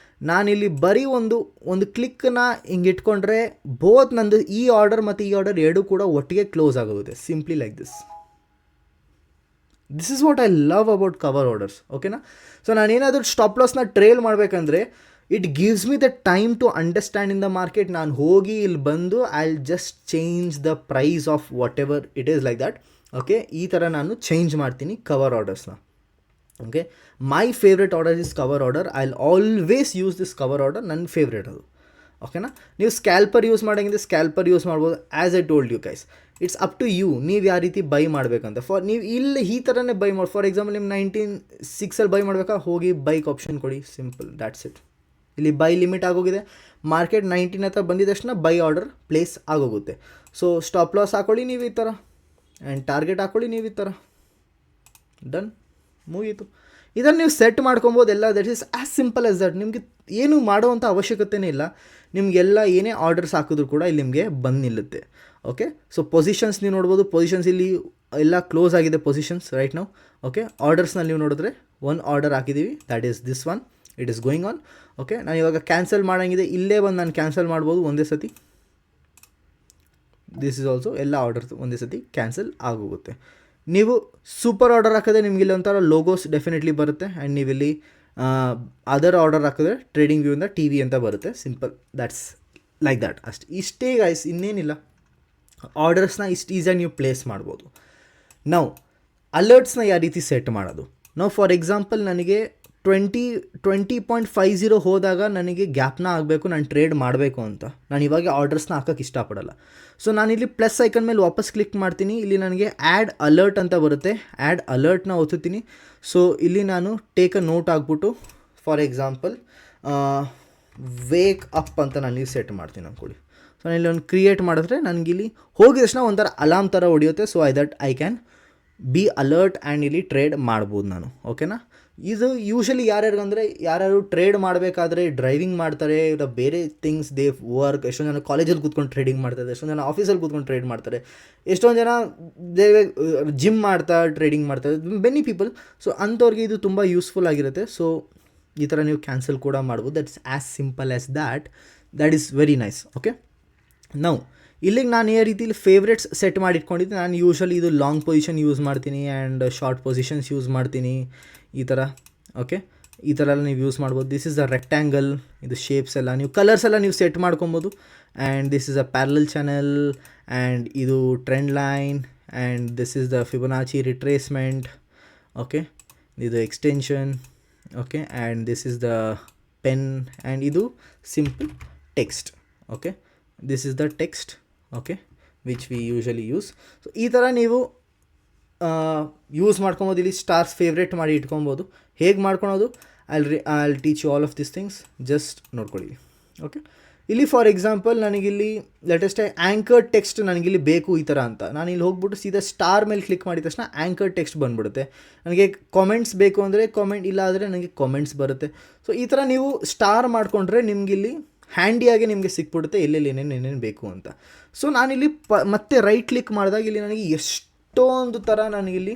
ನಾನಿಲ್ಲಿ ಬರೀ ಒಂದು ಕ್ಲಿಕ್ನ ಹಿಂಗೆ ಇಟ್ಕೊಂಡ್ರೆ ಬೋತ್ ನಂದು ಈ ಆರ್ಡರ್ ಮತ್ತು ಈ ಆರ್ಡರ್ ಎರಡೂ ಕೂಡ ಒಟ್ಟಿಗೆ ಕ್ಲೋಸ್ ಆಗೋಗುತ್ತೆ. Simply like this is what I love about cover orders. ಓಕೆನಾ? ಸೊ ನಾನೇನಾದರೂ ಸ್ಟಾಪ್ ಲಾಸ್ನ ಟ್ರೇಲ್ ಮಾಡಬೇಕಂದ್ರೆ it gives me the time to understand in the market. ನಾನು ಹೋಗಿ ಇಲ್ಲಿ ಬಂದು I will just change the price of whatever it is like that. Okay, ಈ ಥರ ನಾನು ಚೇಂಜ್ ಮಾಡ್ತೀನಿ ಕವರ್ ಆರ್ಡರ್ಸ್ನ. Okay, my favourite order is cover order. I will always use this cover order, ನನ್ನ ಫೇವ್ರೇಟ್ ಅದು. ಓಕೆನಾ? ನೀವು ಸ್ಕ್ಯಾಲ್ಪರ್ ಯೂಸ್ ಮಾಡೋಂಗಿದ್ರೆ ಸ್ಕ್ಯಾಲ್ಪರ್ ಯೂಸ್ ಮಾಡ್ಬೋದು. As I told you guys, it's up to you, ನೀವು ಯಾವ ರೀತಿ ಬೈ ಮಾಡಬೇಕಂತ. ನೀವು ಇಲ್ಲಿ ಈ ಥರನೇ ಬೈ ಮಾಡಿ. ಫಾರ್ ಎಕ್ಸಾಂಪಲ್ ನಿಮ್ಮ 19.6 ಬೈ ಮಾಡಬೇಕಾ, ಹೋಗಿ ಬೈಕ್ ಆಪ್ಷನ್ ಕೊಡಿ, ಸಿಂಪಲ್, ದ್ಯಾಟ್ಸ್ ಇಟ್. ಇಲ್ಲಿ ಬೈ ಲಿಮಿಟ್ ಆಗೋಗಿದೆ. ಮಾರ್ಕೆಟ್ 19 ಹತ್ರ ಬಂದಿದ ತಕ್ಷಣ ಬೈ ಆರ್ಡರ್ ಪ್ಲೇಸ್ ಆಗೋಗುತ್ತೆ. ಸೊ ಸ್ಟಾಪ್ ಲಾಸ್ ಹಾಕೊಳ್ಳಿ ನೀವು ಈ ಥರ. ಆ್ಯಂಡ್ ಟಾರ್ಗೆಟ್ ಹಾಕ್ಕೊಳ್ಳಿ ನೀವು ಈ ಥರ, ಡನ್, ಮುಗೀತು. ಇದನ್ನು ನೀವು ಸೆಟ್ ಮಾಡ್ಕೊಬೋದು ಎಲ್ಲ. That is as simple as that. ನಿಮಗೆ ಏನು ಮಾಡೋವಂಥ ಅವಶ್ಯಕತೆಯೇ ಇಲ್ಲ. ನಿಮಗೆಲ್ಲ ಏನೇ ಆರ್ಡರ್ಸ್ ಹಾಕಿದ್ರು ಕೂಡ ಇಲ್ಲಿ ನಿಮಗೆ ಬಂದು ನಿಲ್ಲುತ್ತೆ. ಓಕೆ, ಸೊ ಪೊಸಿಷನ್ಸ್ ನೀವು ನೋಡ್ಬೋದು. ಪೊಸಿಷನ್ಸ್ ಇಲ್ಲಿ ಎಲ್ಲ ಕ್ಲೋಸ್ ಆಗಿದೆ ಪೊಸಿಷನ್ಸ್ ರೈಟ್ ನಾವು. ಓಕೆ, ಆರ್ಡರ್ಸ್ನಲ್ಲಿ ನೀವು ನೋಡಿದ್ರೆ ಒಂದು ಆರ್ಡರ್ ಹಾಕಿದ್ದೀವಿ, that is this one, it is going on. Okay, ನಾನು ಇವಾಗ ಕ್ಯಾನ್ಸಲ್ ಮಾಡೋಂಗಿದೆ, ಇಲ್ಲೇ ಬಂದು ನಾನು ಕ್ಯಾನ್ಸಲ್ ಮಾಡ್ಬೋದು ಒಂದೇ ಸತಿ. ದಿಸ್ ಇಸ್ ಆಲ್ಸೋ ಎಲ್ಲ ಆರ್ಡರ್ಸ್ ಒಂದೇ ಸತಿ ಕ್ಯಾನ್ಸಲ್ ಆಗೋಗುತ್ತೆ. ನೀವು ಸೂಪರ್ ಆರ್ಡರ್ ಹಾಕಿದ್ರೆ ನಿಮಗೆ ಇಲ್ಲಿ ಒಂಥರ ಲೋಗೋಸ್ ಡೆಫಿನೆಟ್ಲಿ ಬರುತ್ತೆ. ಆ್ಯಂಡ್ ನೀವಿಲ್ಲಿ ಅದರ್ ಆರ್ಡರ್ ಹಾಕಿದ್ರೆ ಟ್ರೇಡಿಂಗ್ ವ್ಯೂಯಿಂದ ಟಿ ವಿ ಅಂತ ಬರುತ್ತೆ. Simple, that's like that. ಇಷ್ಟೇ ಗೈಸ್, ಇನ್ನೇನಿಲ್ಲ. ಆರ್ಡರ್ಸ್ನ ಇಷ್ಟು ಈಸಿಯಾಗಿ ನೀವು ಪ್ಲೇಸ್ ಮಾಡ್ಬೋದು. ನಾವು ಅಲರ್ಟ್ಸ್ನ ಯಾವ ರೀತಿ ಸೆಟ್ ಮಾಡೋದು? ನಾವು ಫಾರ್ ಎಕ್ಸಾಂಪಲ್ ನನಗೆ 20.50 ಹೋದಾಗ ನನಗೆ ಗ್ಯಾಪ್ನ ಆಗಬೇಕು, ನಾನು ಟ್ರೇಡ್ ಮಾಡಬೇಕು ಅಂತ ನಾನು ಇವಾಗ ಆರ್ಡರ್ಸ್ನ ಹಾಕೋಕ್ಕೆ ಇಷ್ಟಪಡಲ್ಲ. ಸೊ ನಾನಿಲ್ಲಿ ಪ್ಲಸ್ ಐಕನ್ ಮೇಲೆ ವಾಪಸ್ ಕ್ಲಿಕ್ ಮಾಡ್ತೀನಿ. ಇಲ್ಲಿ ನನಗೆ ಆ್ಯಡ್ ಅಲರ್ಟ್ ಅಂತ ಬರುತ್ತೆ. ಆ್ಯಡ್ ಅಲರ್ಟ್ನ ಒತ್ತುತ್ತೀನಿ. ಸೊ ಇಲ್ಲಿ ನಾನು ಟೇಕ್ ಅ ನೋಟ್ ಆಗಿಬಿಟ್ಟು ಫಾರ್ ಎಕ್ಸಾಂಪಲ್ ವೇಕ್ ಅಪ್ ಅಂತ ನಾನು ಸೆಟ್ ಮಾಡ್ತೀನಿ ಅಂದ್ಕೊಳ್ಳಿ. ಸೊ ನಾನು ಇಲ್ಲಿ ಒಂದು ಕ್ರಿಯೇಟ್ ಮಾಡಿದ್ರೆ ನನಗಿಲ್ಲಿ ಹೋಗಿದ ತಕ್ಷಣ ಒಂಥರ ಅಲಾರ್ಮ್ ಥರ ಹೊಡೆಯುತ್ತೆ. So I can be alert and ಇಲ್ಲಿ ಟ್ರೇಡ್ ಮಾಡ್ಬೋದು ನಾನು. ಓಕೆನಾ? ಇದು ಯೂಶಲಿ ಯಾರ್ಯಾರಿಗಂದರೆ ಯಾರು ಟ್ರೇಡ್ ಮಾಡಬೇಕಾದ್ರೆ ಡ್ರೈವಿಂಗ್ ಮಾಡ್ತಾರೆ, ಇಲ್ಲ ಬೇರೆ ಥಿಂಗ್ಸ್ ದೇ ವರ್ಕ್. ಎಷ್ಟೊಂದು ಜನ ಕಾಲೇಜಲ್ಲಿ ಕೂತ್ಕೊಂಡು ಟ್ರೇಡಿಂಗ್ ಮಾಡ್ತಾರೆ, ಎಷ್ಟೊಂದು ಜನ ಆಫೀಸಲ್ಲಿ ಕೂತ್ಕೊಂಡು ಟ್ರೇಡ್ ಮಾಡ್ತಾರೆ, ಎಷ್ಟೊಂದು ಜನ ಜಿಮ್ ಮಾಡ್ತಾ ಟ್ರೇಡಿಂಗ್ ಮಾಡ್ತಾರೆ, ಮೆನಿ ಪೀಪಲ್. ಸೊ ಅಂಥವ್ರಿಗೆ ಇದು ತುಂಬ ಯೂಸ್ಫುಲ್ ಆಗಿರುತ್ತೆ. ಸೊ ಈ ಥರ ನೀವು ಕ್ಯಾನ್ಸಲ್ ಕೂಡ ಮಾಡ್ಬೋದು. That's as simple as that is very nice. Okay, ನಾವು ಇಲ್ಲಿಗೆ ನಾನು ಈ ರೀತಿಲಿ ಫೇವ್ರೇಟ್ಸ್ ಸೆಟ್ ಮಾಡಿ ಇಟ್ಕೊಂಡಿದ್ದೆ. ನಾನು ಯೂಶ್ವಲಿ ಇದು ಲಾಂಗ್ ಪೊಸಿಷನ್ ಯೂಸ್ ಮಾಡ್ತೀನಿ ಆ್ಯಂಡ್ ಶಾರ್ಟ್ ಪೊಸಿಷನ್ಸ್ ಯೂಸ್ ಮಾಡ್ತೀನಿ ಈ ಥರ. ಓಕೆ, ಈ ಥರ ಎಲ್ಲ ನೀವು ಯೂಸ್ ಮಾಡ್ಬೋದು. ದಿಸ್ ಇಸ್ ಅ ರೆಕ್ಟ್ಯಾಂಗಲ್, ಇದು ಶೇಪ್ಸ್ ಎಲ್ಲ ನೀವು ಕಲರ್ಸ್ ಎಲ್ಲ ನೀವು ಸೆಟ್ ಮಾಡ್ಕೊಬೋದು. And this is a parallel channel, and ಇದು trend line, and this is the Fibonacci retracement. Okay, ಇದು extension. Okay, and this is the pen, and ಇದು simple text. Okay, this is the text. Okay, which we usually use. So ಈ ಥರ ನೀವು ಯೂಸ್ ಮಾಡ್ಕೊಬೋದು. ಇಲ್ಲಿ ಸ್ಟಾರ್ಸ್ ಫೇವ್ರೇಟ್ ಮಾಡಿ ಇಟ್ಕೊಬೋದು. ಹೇಗೆ ಮಾಡ್ಕೊಳೋದು I'll teach you all of this things. Just ನೋಡ್ಕೊಳ್ಳಿ. ಓಕೆ, ಇಲ್ಲಿ ಫಾರ್ ಎಕ್ಸಾಂಪಲ್ ನನಗಿಲ್ಲಿ ಲೇಟೆಸ್ಟ್ ಆ್ಯಂಕರ್ ಟೆಕ್ಸ್ಟ್ ನನಗಿಲ್ಲಿ ಬೇಕು ಈ ಥರ ಅಂತ. ನಾನು ಇಲ್ಲಿ ಹೋಗ್ಬಿಟ್ಟು ಸೀದಾ ಸ್ಟಾರ್ ಮೇಲೆ ಕ್ಲಿಕ್ ಮಾಡಿದ ತಕ್ಷಣ ಆ್ಯಂಕರ್ ಟೆಕ್ಸ್ಟ್ ಬಂದುಬಿಡುತ್ತೆ. ನನಗೆ ಕಾಮೆಂಟ್ಸ್ ಬೇಕು ಅಂದರೆ ಕಾಮೆಂಟ್, ಇಲ್ಲ ಆದರೆ ನನಗೆ ಕಾಮೆಂಟ್ಸ್ ಬರುತ್ತೆ. ಸೊ ಈ ಥರ ನೀವು ಸ್ಟಾರ್ ಮಾಡಿಕೊಂಡ್ರೆ ನಿಮಗಿಲ್ಲಿ ಹ್ಯಾಂಡಿಯಾಗಿ ನಿಮಗೆ ಸಿಕ್ಬಿಡುತ್ತೆ ಎಲ್ಲೆಲ್ಲಿ ಏನೇನು ಬೇಕು ಅಂತ. ಸೊ ನಾನಿಲ್ಲಿ ಮತ್ತೆ ರೈಟ್ ಕ್ಲಿಕ್ ಮಾಡಿದಾಗ ಇಲ್ಲಿ ನನಗೆ ಎಷ್ಟೊಂದು ಥರ ನನಗಿಲ್ಲಿ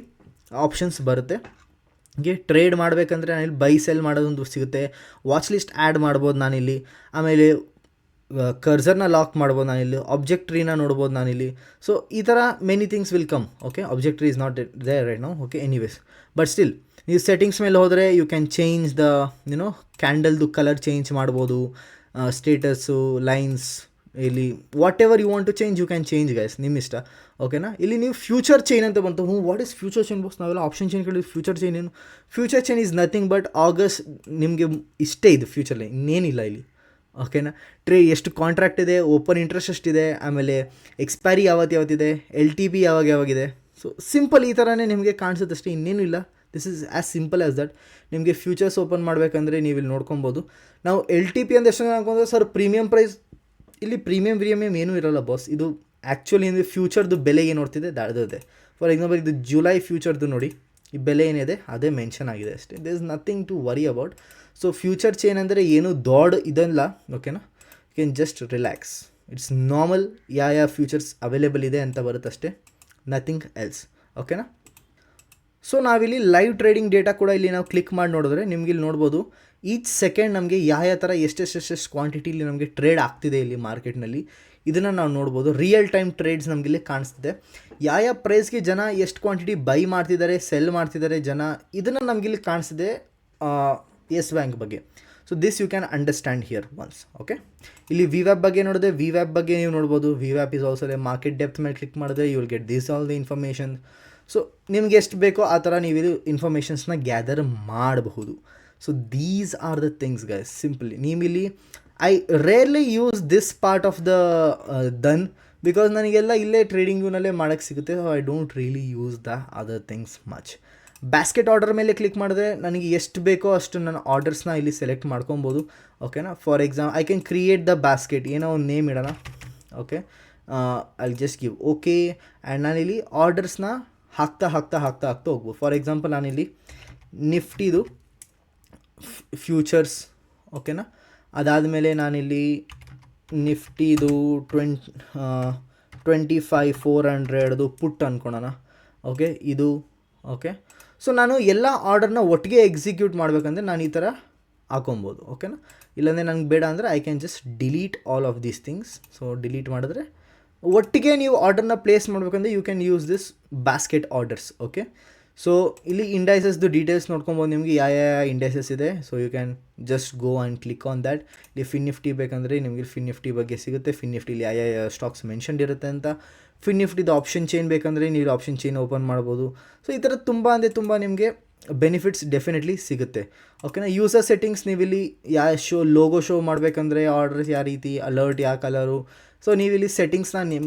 ಆಪ್ಷನ್ಸ್ ಬರುತ್ತೆ. ಹೀಗೆ ಟ್ರೇಡ್ ಮಾಡಬೇಕಂದ್ರೆ ನಾನಿಲ್ಲಿ ಬೈ ಸೆಲ್ ಮಾಡೋದೊಂದು ಸಿಗುತ್ತೆ. ವಾಚ್ ಲಿಸ್ಟ್ ಆ್ಯಡ್ ಮಾಡ್ಬೋದು ನಾನಿಲ್ಲಿ. ಆಮೇಲೆ ಕರ್ಸರ್ನ ಲಾಕ್ ಮಾಡ್ಬೋದು ನಾನಿಲ್ಲಿ. ಆಬ್ಜೆಕ್ಟ್ರಿನ ನೋಡ್ಬೋದು ನಾನಿಲ್ಲಿ. ಸೊ ಈ ಥರ many things will come. Okay, object tree is not there right now. Okay, anyways, but still ನೀವು ಸೆಟ್ಟಿಂಗ್ಸ್ ಮೇಲೆ ಹೋದರೆ ಯು ಕ್ಯಾನ್ ಚೇಂಜ್ ದ ಕ್ಯಾಂಡಲ್ದು ಕಲರ್ ಚೇಂಜ್ ಮಾಡ್ಬೋದು. ಸ್ಟೇಟಸ್ಸು, ಲೈನ್ಸ್, ಇಲ್ಲಿ whatever you want to change you can change guys, ನಿಮ್ಮ ಇಷ್ಟ. ಓಕೆನಾ? ಇಲ್ಲಿ ನೀವು ಫ್ಯೂಚರ್ ಚೈನ್ ಅಂತ ಬಂತು. What is future chain boss? ನಾವೆಲ್ಲ ಆಪ್ಷನ್ ಚೈನ್ ಕೇಳಿದ್ವಿ. ಫ್ಯೂಚರ್ ಚೈನ್ ಏನು? Future chain is nothing but August. ನಿಮಗೆ ಇಷ್ಟೇ ಇದು ಫ್ಯೂಚರ್ ಲೈನ್, ಇನ್ನೇನಿಲ್ಲ ಇಲ್ಲಿ. ಓಕೆನಾ? ಎಷ್ಟು ಕಾಂಟ್ರಾಕ್ಟ್ ಇದೆ, ಓಪನ್ ಇಂಟ್ರೆಸ್ಟ್ ಎಷ್ಟಿದೆ, ಆಮೇಲೆ ಎಕ್ಸ್ಪೈರಿ ಯಾವತ್ತಿದೆ, LTP ಯಾವಾಗಿದೆ. ಸೊ ಸಿಂಪಲ್ ಈ ಥರನೇ ನಿಮಗೆ ಕಾಣಿಸುತ್ತೆ ಅಷ್ಟೇ, ಇನ್ನೇನು ಇಲ್ಲ. This is as simple as that. ನಿಮಗೆ ಫ್ಯೂಚರ್ಸ್ ಓಪನ್ ಮಾಡಬೇಕಂದ್ರೆ ನೀವು ಇಲ್ಲಿ ನೋಡ್ಕೊಬೋದು. ನಾವು LTP ಅಂತ ಎಷ್ಟು ಜನ ಅನ್ಕೊಂಡ್ರೆ ಸರ್ ಪ್ರೀಮಿಯಮ್ ಪ್ರೈಸ್, ಇಲ್ಲಿ ಪ್ರೀಮಿಯಮ್ ಏನೂ ಇರೋಲ್ಲ ಬಾಸ್. ಇದು ಆ್ಯಕ್ಚುಲಿ ಅಂದರೆ ಫ್ಯೂಚರ್ದು ಬೆಲೆ ಏನು ನೋಡ್ತಿದೆ ಅದೇ. ಫಾರ್ ಎಕ್ಸಾಂಪಲ್ ಇದು ಜುಲೈ ಫ್ಯೂಚರ್ದು ನೋಡಿ, ಈ ಬೆಲೆ ಏನಿದೆ ಅದೇ ಮೆನ್ಷನ್ ಆಗಿದೆ ಅಷ್ಟೇ. There is nothing to worry about. So future chain ಅಂದರೆ ಏನು ದೊಡ್ಡ ಇದಲ್ಲ. ಓಕೆನಾ? You can just relax. It's normal. ಯಾವ ಫ್ಯೂಚರ್ಸ್ ಅವೈಲೇಬಲ್ ಇದೆ ಅಂತ ಬರುತ್ತೆ ಅಷ್ಟೇ, ನಥಿಂಗ್ ಎಲ್ಸ್. ಓಕೆನಾ? ಸೊ ನಾವಿಲ್ಲಿ ಲೈವ್ ಟ್ರೇಡಿಂಗ್ ಡೇಟಾ ಕೂಡ ಇಲ್ಲಿ ನಾವು ಕ್ಲಿಕ್ ಮಾಡಿ ನೋಡಿದ್ರೆ ನಿಮ್ಗೆ ಇಲ್ಲಿ ನೋಡ್ಬೋದು ಈಚ್ ಸೆಕೆಂಡ್ ನಮಗೆ ಯಾವ ಥರ ಎಷ್ಟೆಷ್ಟು ಕ್ವಾಂಟಿಟಿಲಿ ನಮಗೆ ಟ್ರೇಡ್ ಆಗ್ತಿದೆ ಇಲ್ಲಿ ಮಾರ್ಕೆಟ್ನಲ್ಲಿ. ಇದನ್ನು ನಾವು ನೋಡ್ಬೋದು. ರಿಯಲ್ ಟೈಮ್ ಟ್ರೇಡ್ಸ್ ನಮಗಿಲ್ಲಿ ಕಾಣಿಸ್ತಿದೆ. ಯಾವ ಪ್ರೈಸ್ಗೆ ಜನ ಎಷ್ಟು ಕ್ವಾಂಟಿಟಿ ಬೈ ಮಾಡ್ತಿದ್ದಾರೆ, ಸೆಲ್ ಮಾಡ್ತಿದ್ದಾರೆ ಜನ, ಇದನ್ನು ನಮಗಿಲ್ಲಿ ಕಾಣಿಸ್ತಿದೆ ಯೆಸ್ ಬ್ಯಾಂಕ್ ಬಗ್ಗೆ. So this you can understand here once. Okay, ಇಲ್ಲಿ ವಿವ್ಯಾಪ್ ಬಗ್ಗೆ ನೋಡಿದ್ರೆ ವಿವ್ಯಾಪ್ ಬಗ್ಗೆ ನೀವು ನೋಡ್ಬೋದು. ವಿವ್ಯಾಪ್ is also the market depth ಮೇಲೆ ಕ್ಲಿಕ್ ಮಾಡಿದ್ರೆ you will get this all the information. ಸೊ ನಿಮ್ಗೆ ಎಷ್ಟು ಬೇಕೋ ಆ ಥರ ನೀವು ಇದು ಇನ್ಫಾರ್ಮೇಷನ್ಸ್ನ ಗ್ಯಾದರ್ ಮಾಡಬಹುದು. So these are the things guys. Simply ನೀವಿಲ್ಲಿ I rarely use this part of the Dhan because ನನಗೆಲ್ಲ ಇಲ್ಲೇ ಟ್ರೇಡಿಂಗ್ ವ್ಯೂನಲ್ಲೇ ಮಾಡೋಕ್ಕೆ ಸಿಗುತ್ತೆ. So I don't really use the other things much. Basket order ಮೇಲೆ ಕ್ಲಿಕ್ ಮಾಡಿದ್ರೆ ನನಗೆ ಎಷ್ಟು ಬೇಕೋ ಅಷ್ಟು ನನ್ನ ಆರ್ಡರ್ಸ್ನ ಇಲ್ಲಿ ಸೆಲೆಕ್ಟ್ ಮಾಡ್ಕೊಬೋದು. ಓಕೆನಾ? For example I can create the basket, ಏನೋ ಒಂದು ನೇಮ್ ಇಡೋಣ. Okay, I just give okay. And ನಾನಿಲ್ಲಿ ಆರ್ಡರ್ಸ್ನ ಹಾಕ್ತಾ ಹೋಗ್ಬೋದು. ಫಾರ್ ಎಕ್ಸಾಂಪಲ್ ನಾನಿಲ್ಲಿ ನಿಫ್ಟಿದು ಫ್ಯೂಚರ್ಸ್, ಓಕೆನಾ. ಅದಾದಮೇಲೆ ನಾನಿಲ್ಲಿ ನಿಫ್ಟಿದು 25,400 ಪುಟ್ ಅಂದ್ಕೊಳೋಣ. ಓಕೆ, ಇದು ಓಕೆ. ಸೊ ನಾನು ಎಲ್ಲ ಆರ್ಡರ್ನ ಒಟ್ಟಿಗೆ ಎಕ್ಸಿಕ್ಯೂಟ್ ಮಾಡಬೇಕಂದ್ರೆ ನಾನು ಈ ಥರ ಹಾಕೊಬೋದು, ಓಕೆನಾ. ಇಲ್ಲಾಂದರೆ ನನಗೆ ಬೇಡ ಅಂದರೆ I can just delete all of these things. So delete ಮಾಡಿದ್ರೆ ಒಟ್ಟಿಗೆ ನೀವು ಆರ್ಡರ್ನ ಪ್ಲೇಸ್ ಮಾಡಬೇಕಂದ್ರೆ you can use this basket orders, okay. So ಇಲ್ಲಿ ಇಂಡೈಸಸ್ದು ಡೀಟೇಲ್ಸ್ ನೋಡ್ಕೊಬೋದು, ನಿಮಗೆ ಯಾವ ಇಂಡೈಸಸ್ ಇದೆ. So you can just go and click on that. ಇಲ್ಲಿ ಫಿನ್ ನಿಫ್ಟಿ ಬೇಕಂದರೆ ನಿಮಗೆ ಫಿನ್ ನಿಫ್ಟಿ ಬಗ್ಗೆ ಸಿಗುತ್ತೆ. ಫಿನ್ ನಿಫ್ಟಿಲಿ ಯಾವ ಸ್ಟಾಕ್ಸ್ ಮೆನ್ಷನ್ಡ್ ಇರುತ್ತೆ ಅಂತ. ಫಿನ್ ನಿಫ್ಟಿದು ಆಪ್ಷನ್ ಚೈನ್ ಬೇಕಂದರೆ ನೀವು ಆಪ್ಷನ್ ಚೈನ್ ಓಪನ್ ಮಾಡ್ಬೋದು. ಸೊ ಈ ಥರ ತುಂಬ ನಿಮಗೆ ಬೆನಿಫಿಟ್ಸ್ ಡೆಫಿನೆಟ್ಲಿ ಸಿಗುತ್ತೆ, ಓಕೆನಾ. ಯೂಸರ್ ಸೆಟ್ಟಿಂಗ್ಸ್ ನೀವಿಲ್ಲಿ ಯಾವ ಲೋಗೋ ಶೋ ಮಾಡಬೇಕಂದ್ರೆ ಆರ್ಡರ್ಸ್ ಯಾವ ರೀತಿ, ಅಲರ್ಟ್ ಯಾವ ಕಲರು, ಸೊ ನೀವಿಲ್ಲಿ ಸೆಟ್ಟಿಂಗ್ಸ್ನ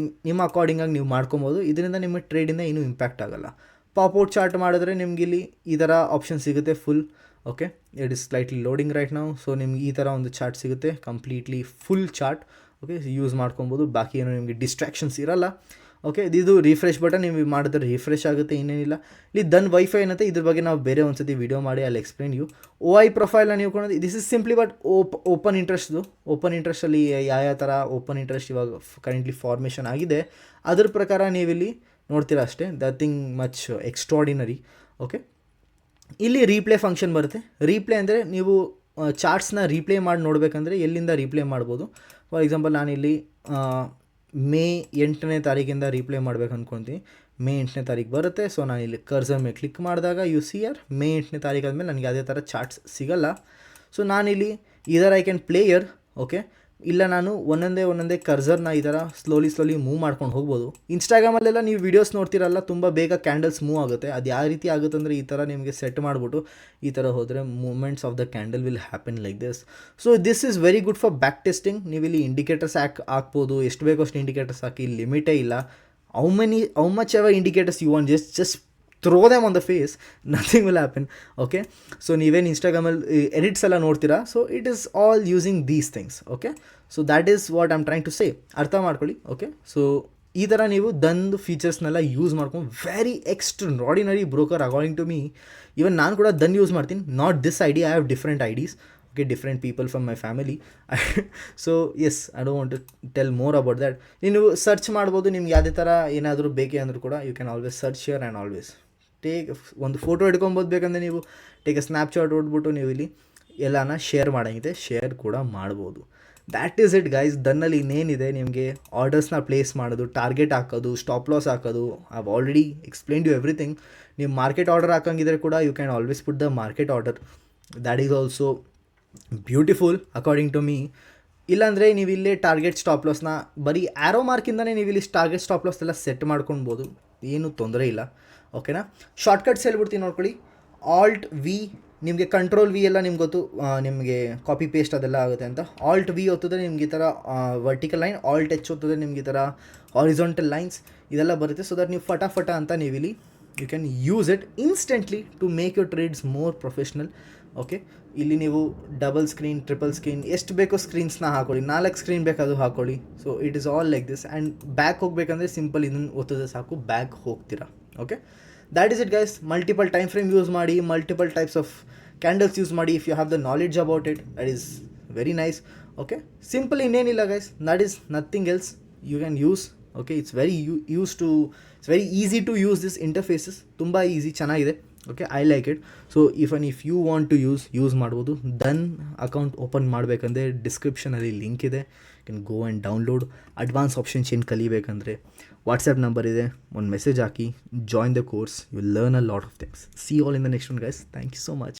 ನಿಮ್ಮ ಅಕಾರ್ಡಿಂಗಾಗಿ ನೀವು ಮಾಡ್ಕೊಬೋದು. ಇದರಿಂದ ನಿಮ್ಮ ಟ್ರೇಡಿಂದ ಏನೂ ಇಂಪ್ಯಾಕ್ಟ್ ಆಗೋಲ್ಲ. ಪಾಪ್ಔಟ್ ಚಾರ್ಟ್ ಮಾಡಿದ್ರೆ ನಿಮ್ಗೆ ಇಲ್ಲಿ ಈ ಥರ ಆಪ್ಷನ್ ಸಿಗುತ್ತೆ full, okay. It is slightly loading right ನಾವು. ಸೊ ನಿಮ್ಗೆ ಈ ಥರ ಒಂದು ಚಾರ್ಟ್ ಸಿಗುತ್ತೆ, completely full chart, okay. Use ಮಾಡ್ಕೊಬೋದು. ಬಾಕಿ ಏನೋ ನಿಮಗೆ ಡಿಸ್ಟ್ರಾಕ್ಷನ್ಸ್ ಇರೋಲ್ಲ, ಓಕೆ. ಇದು ರಿಫ್ರೆಶ್ ಬಟನ್ ನೀವು ಮಾಡಿದ್ರೆ ರಿಫ್ರೆಶ್ ಆಗುತ್ತೆ, ಇನ್ನೇನಿಲ್ಲ. ಇಲ್ಲಿ ದನ್ ವೈಫೈ ಏನಂತೆ, ಇದ್ರ ಬಗ್ಗೆ ನಾವು ಬೇರೆ ಒಂದು ಸತಿ ವೀಡಿಯೋ ಮಾಡಿ ಅಲ್ಲಿ ಎಕ್ಸ್ಪ್ಲೇನ್ ಯು. OI ಪ್ರೊಫೈಲ್ನ ನೀವು ಕೊಡೋದು, this is simply but open ಇಂಟ್ರೆಸ್ಟ್ದು. ಓಪನ್ ಇಂಟ್ರೆಸ್ಟಲ್ಲಿ ಯಾವ ಥರ ಓಪನ್ ಇಂಟ್ರೆಸ್ಟ್ ಇವಾಗ ಕರೆಂಟ್ಲಿ ಫಾರ್ಮೇಷನ್ ಆಗಿದೆ ಅದ್ರ ಪ್ರಕಾರ ನೀವಿಲ್ಲಿ ನೋಡ್ತೀರಾ ಅಷ್ಟೇ. Nothing much extraordinary, okay. ಇಲ್ಲಿ ರೀಪ್ಲೇ ಫಂಕ್ಷನ್ ಬರುತ್ತೆ. ರೀಪ್ಲೇ ಅಂದರೆ ನೀವು ಚಾರ್ಟ್ಸ್ನ ರೀಪ್ಲೇ ಮಾಡಿ ನೋಡಬೇಕಂದ್ರೆ ಎಲ್ಲಿಂದ ರೀಪ್ಲೇ ಮಾಡ್ಬೋದು. ಫಾರ್ ಎಕ್ಸಾಂಪಲ್ ನಾನಿಲ್ಲಿ ಮೇ 8ನೇ ತಾರೀಕಿಂದ ರೀಪ್ಲೇ ಮಾಡ್ಬೇಕು ಅಂದ್ಕೊತೀನಿ. ಮೇ 8ನೇ ತಾರೀಕು ಬರುತ್ತೆ. ಸೊ ನಾನು ಇಲ್ಲಿ ಕರ್ಸರ್ ಮೇಲೆ ಕ್ಲಿಕ್ ಮಾಡಿದಾಗ ಯು ಸಿ ಆರ್ ಮೇ 8ನೇ ತಾರೀಕು ಆದಮೇಲೆ ನನಗೆ ಅದೇ ಥರ ಚಾರ್ಟ್ಸ್ ಸಿಗೋಲ್ಲ. ಸೊ ನಾನಿಲ್ಲಿ ಇದರ ಐ ಕ್ಯಾನ್ ಪ್ಲೇಯರ್, ಓಕೆ. ಇಲ್ಲ ನಾನು ಒಂದೊಂದೇ ಕರ್ಸರ್ನ ಈ ಥರ ಸ್ಲೋಲಿ ಮೂವ್ ಮಾಡ್ಕೊಂಡು ಹೋಗ್ಬೋದು. ಇನ್ಸ್ಟಾಗ್ರಾಮಲ್ಲೆಲ್ಲ ನೀವು ವೀಡಿಯೋಸ್ ನೋಡ್ತಿರಲ್ಲ, ತುಂಬ ಬೇಗ ಕ್ಯಾಂಡಲ್ಸ್ ಮೂವ್ ಆಗುತ್ತೆ. ಅದು ಯಾವ ರೀತಿ ಆಗುತ್ತೆ ಅಂದರೆ ಈ ಥರ ನಿಮಗೆ ಸೆಟ್ ಮಾಡಿಬಿಟ್ಟು ಈ ಥರ ಹೋದರೆ moments of the candle will happen like this. So this is very good for back testing. ನೀವು ಇಲ್ಲಿ ಇಂಡಿಕೇಟರ್ಸ್ ಹಾಕ್ಬೋದು, ಎಷ್ಟು ಬೇಕೋ ಅಷ್ಟು ಇಂಡಿಕೇಟರ್ಸ್ ಹಾಕಿ, ಲಿಮಿಟೇ ಇಲ್ಲ. How much ever indicators you want, just throw them on the face, nothing will happen, okay. So ನೀವೇನು ಇನ್ಸ್ಟಾಗ್ರಾಮಲ್ಲಿ ಎಡಿಟ್ಸ್ ಎಲ್ಲ ನೋಡ್ತೀರಾ, so it is all using these things, okay. So that is what I am trying to say, ಅರ್ಥ ಮಾಡ್ಕೊಳ್ಳಿ, ಓಕೆ. ಸೊ ಈ ಥರ ನೀವು ದಂದು ಫೀಚರ್ಸ್ನೆಲ್ಲ ಯೂಸ್ ಮಾಡ್ಕೊಂಡು very extraordinary broker according to me. Even ನಾನು ಕೂಡ ದನ್ ಯೂಸ್ ಮಾಡ್ತೀನಿ, not this ID, I have different ideas, okay, different people from my family. So yes, I don't want to tell more about that. ನೀವು ಸರ್ಚ್ ಮಾಡ್ಬೋದು, ನಿಮ್ಗೆ ಯಾವುದೇ ಥರ ಏನಾದರೂ ಬೇಕೇ ಅಂದರೂ ಕೂಡ you can always search here and always ಒಂದು ಫೋಟೋ ಹಿಡ್ಕೊಬೋದು. ಬೇಕಂದರೆ ನೀವು ಟೇಕ್ ಸ್ನ್ಯಾಪ್ಚಾಟ್ ಹೊಡ್ಬಿಟ್ಟು ನೀವು ಇಲ್ಲಿ ಎಲ್ಲನ ಶೇರ್ ಮಾಡೋಂಗಿದೆ, ಶೇರ್ ಕೂಡ ಮಾಡ್ಬೋದು. That is it guys. ದನ್ನಲ್ಲಿ ಇನ್ನೇನಿದೆ, ನಿಮಗೆ ಆರ್ಡರ್ಸ್ನ ಪ್ಲೇಸ್ ಮಾಡೋದು, ಟಾರ್ಗೆಟ್ ಹಾಕೋದು, ಸ್ಟಾಪ್ ಲಾಸ್ ಹಾಕೋದು, I have already explained you everything. ನೀವು ಮಾರ್ಕೆಟ್ ಆರ್ಡರ್ ಹಾಕಂಗಿದ್ರೆ ಕೂಡ you can always put the market order. That is also beautiful according to me. ಇಲ್ಲಾಂದರೆ ನೀವು ಇಲ್ಲೇ ಟಾರ್ಗೆಟ್ ಸ್ಟಾಪ್ ಲಾಸ್ನ ಬರೀ ಆ್ಯರೋ ಮಾರ್ಕಿಂದನೇ ನೀವು ಇಲ್ಲಿ ಟಾರ್ಗೆಟ್ ಸ್ಟಾಪ್ ಲಾಸ್ ಎಲ್ಲ ಸೆಟ್ ಮಾಡ್ಕೊಳ್ಬೋದು, ಏನೂ ತೊಂದರೆ ಇಲ್ಲ, ಓಕೆನಾ. ಶಾರ್ಟ್ಕಟ್ಸ್ ಹೇಳ್ಬಿಡ್ತೀನಿ ನೋಡ್ಕೊಳ್ಳಿ. ಆಲ್ಟ್ ವಿ, ನಿಮಗೆ ಕಂಟ್ರೋಲ್ ವಿ ಎಲ್ಲ ನಿಮ್ಗೆ ಗೊತ್ತು, ನಿಮಗೆ ಕಾಪಿ ಪೇಸ್ಟ್ ಅದೆಲ್ಲ ಆಗುತ್ತೆ ಅಂತ. ಆಲ್ಟ್ ವಿ ಒತ್ತಿದ್ರೆ ನಿಮ್ಗೆ ಈ ಥರ ವರ್ಟಿಕಲ್ ಲೈನ್, ಆಲ್ಟ್ ಎಚ್ ಒತ್ತಿದ್ರೆ ನಿಮ್ಗೆ ಈ ಥರ ಹಾರಿಜಾಂಟಲ್ ಲೈನ್ಸ್ ಇದೆಲ್ಲ ಬರುತ್ತೆ. ಸೊ ದಟ್ ನೀವು ಫಟಾಫಟ ಅಂತ ನೀವು ಇಲ್ಲಿ you can use it instantly to make your trades more professional, okay. ಇಲ್ಲಿ ನೀವು ಡಬಲ್ ಸ್ಕ್ರೀನ್, ಟ್ರಿಪಲ್ ಸ್ಕ್ರೀನ್, ಎಷ್ಟು ಬೇಕೋ ಸ್ಕ್ರೀನ್ಸ್ನ ಹಾಕೊಳ್ಳಿ, 4 ಸ್ಕ್ರೀನ್ ಬೇಕಾದರೂ ಹಾಕೊಳ್ಳಿ. So it is all like this. And back ಹೋಗಬೇಕಂದ್ರೆ ಸಿಂಪಲ್ ಇದನ್ನು ಒತ್ತಿದ್ರೆ ಸಾಕು, ಬ್ಯಾಕ್ ಹೋಗ್ತೀರಾ, okay. That is it guys. Multiple time frame use ಮಾಡಿ, multiple types of candles use ಮಾಡಿ. If you have the knowledge about it, that is very nice, okay. Simple ಇನ್ನೇನಿಲ್ಲ guys, that is nothing else you can use, okay. It's very it's very easy to use this interfaces, ತುಂಬ ಈಸಿ, ಚೆನ್ನಾಗಿದೆ, okay. I like it. So if you want to use ಮಾಡ್ಬೋದು. ದನ್ ಅಕೌಂಟ್ ಓಪನ್ ಮಾಡಬೇಕಂದ್ರೆ ಡಿಸ್ಕ್ರಿಪ್ಷನಲ್ಲಿ ಲಿಂಕ್ ಇದೆ, can go and download. Advance option chain ಕಲಿಬೇಕಂದ್ರೆ ವಾಟ್ಸಪ್ ನಂಬರ್ ಇದೆ, ಒಂದು ಮೆಸೇಜ್ ಹಾಕಿ, join the course, you learn a lot of things. See all in the next one guys. Thank you so much.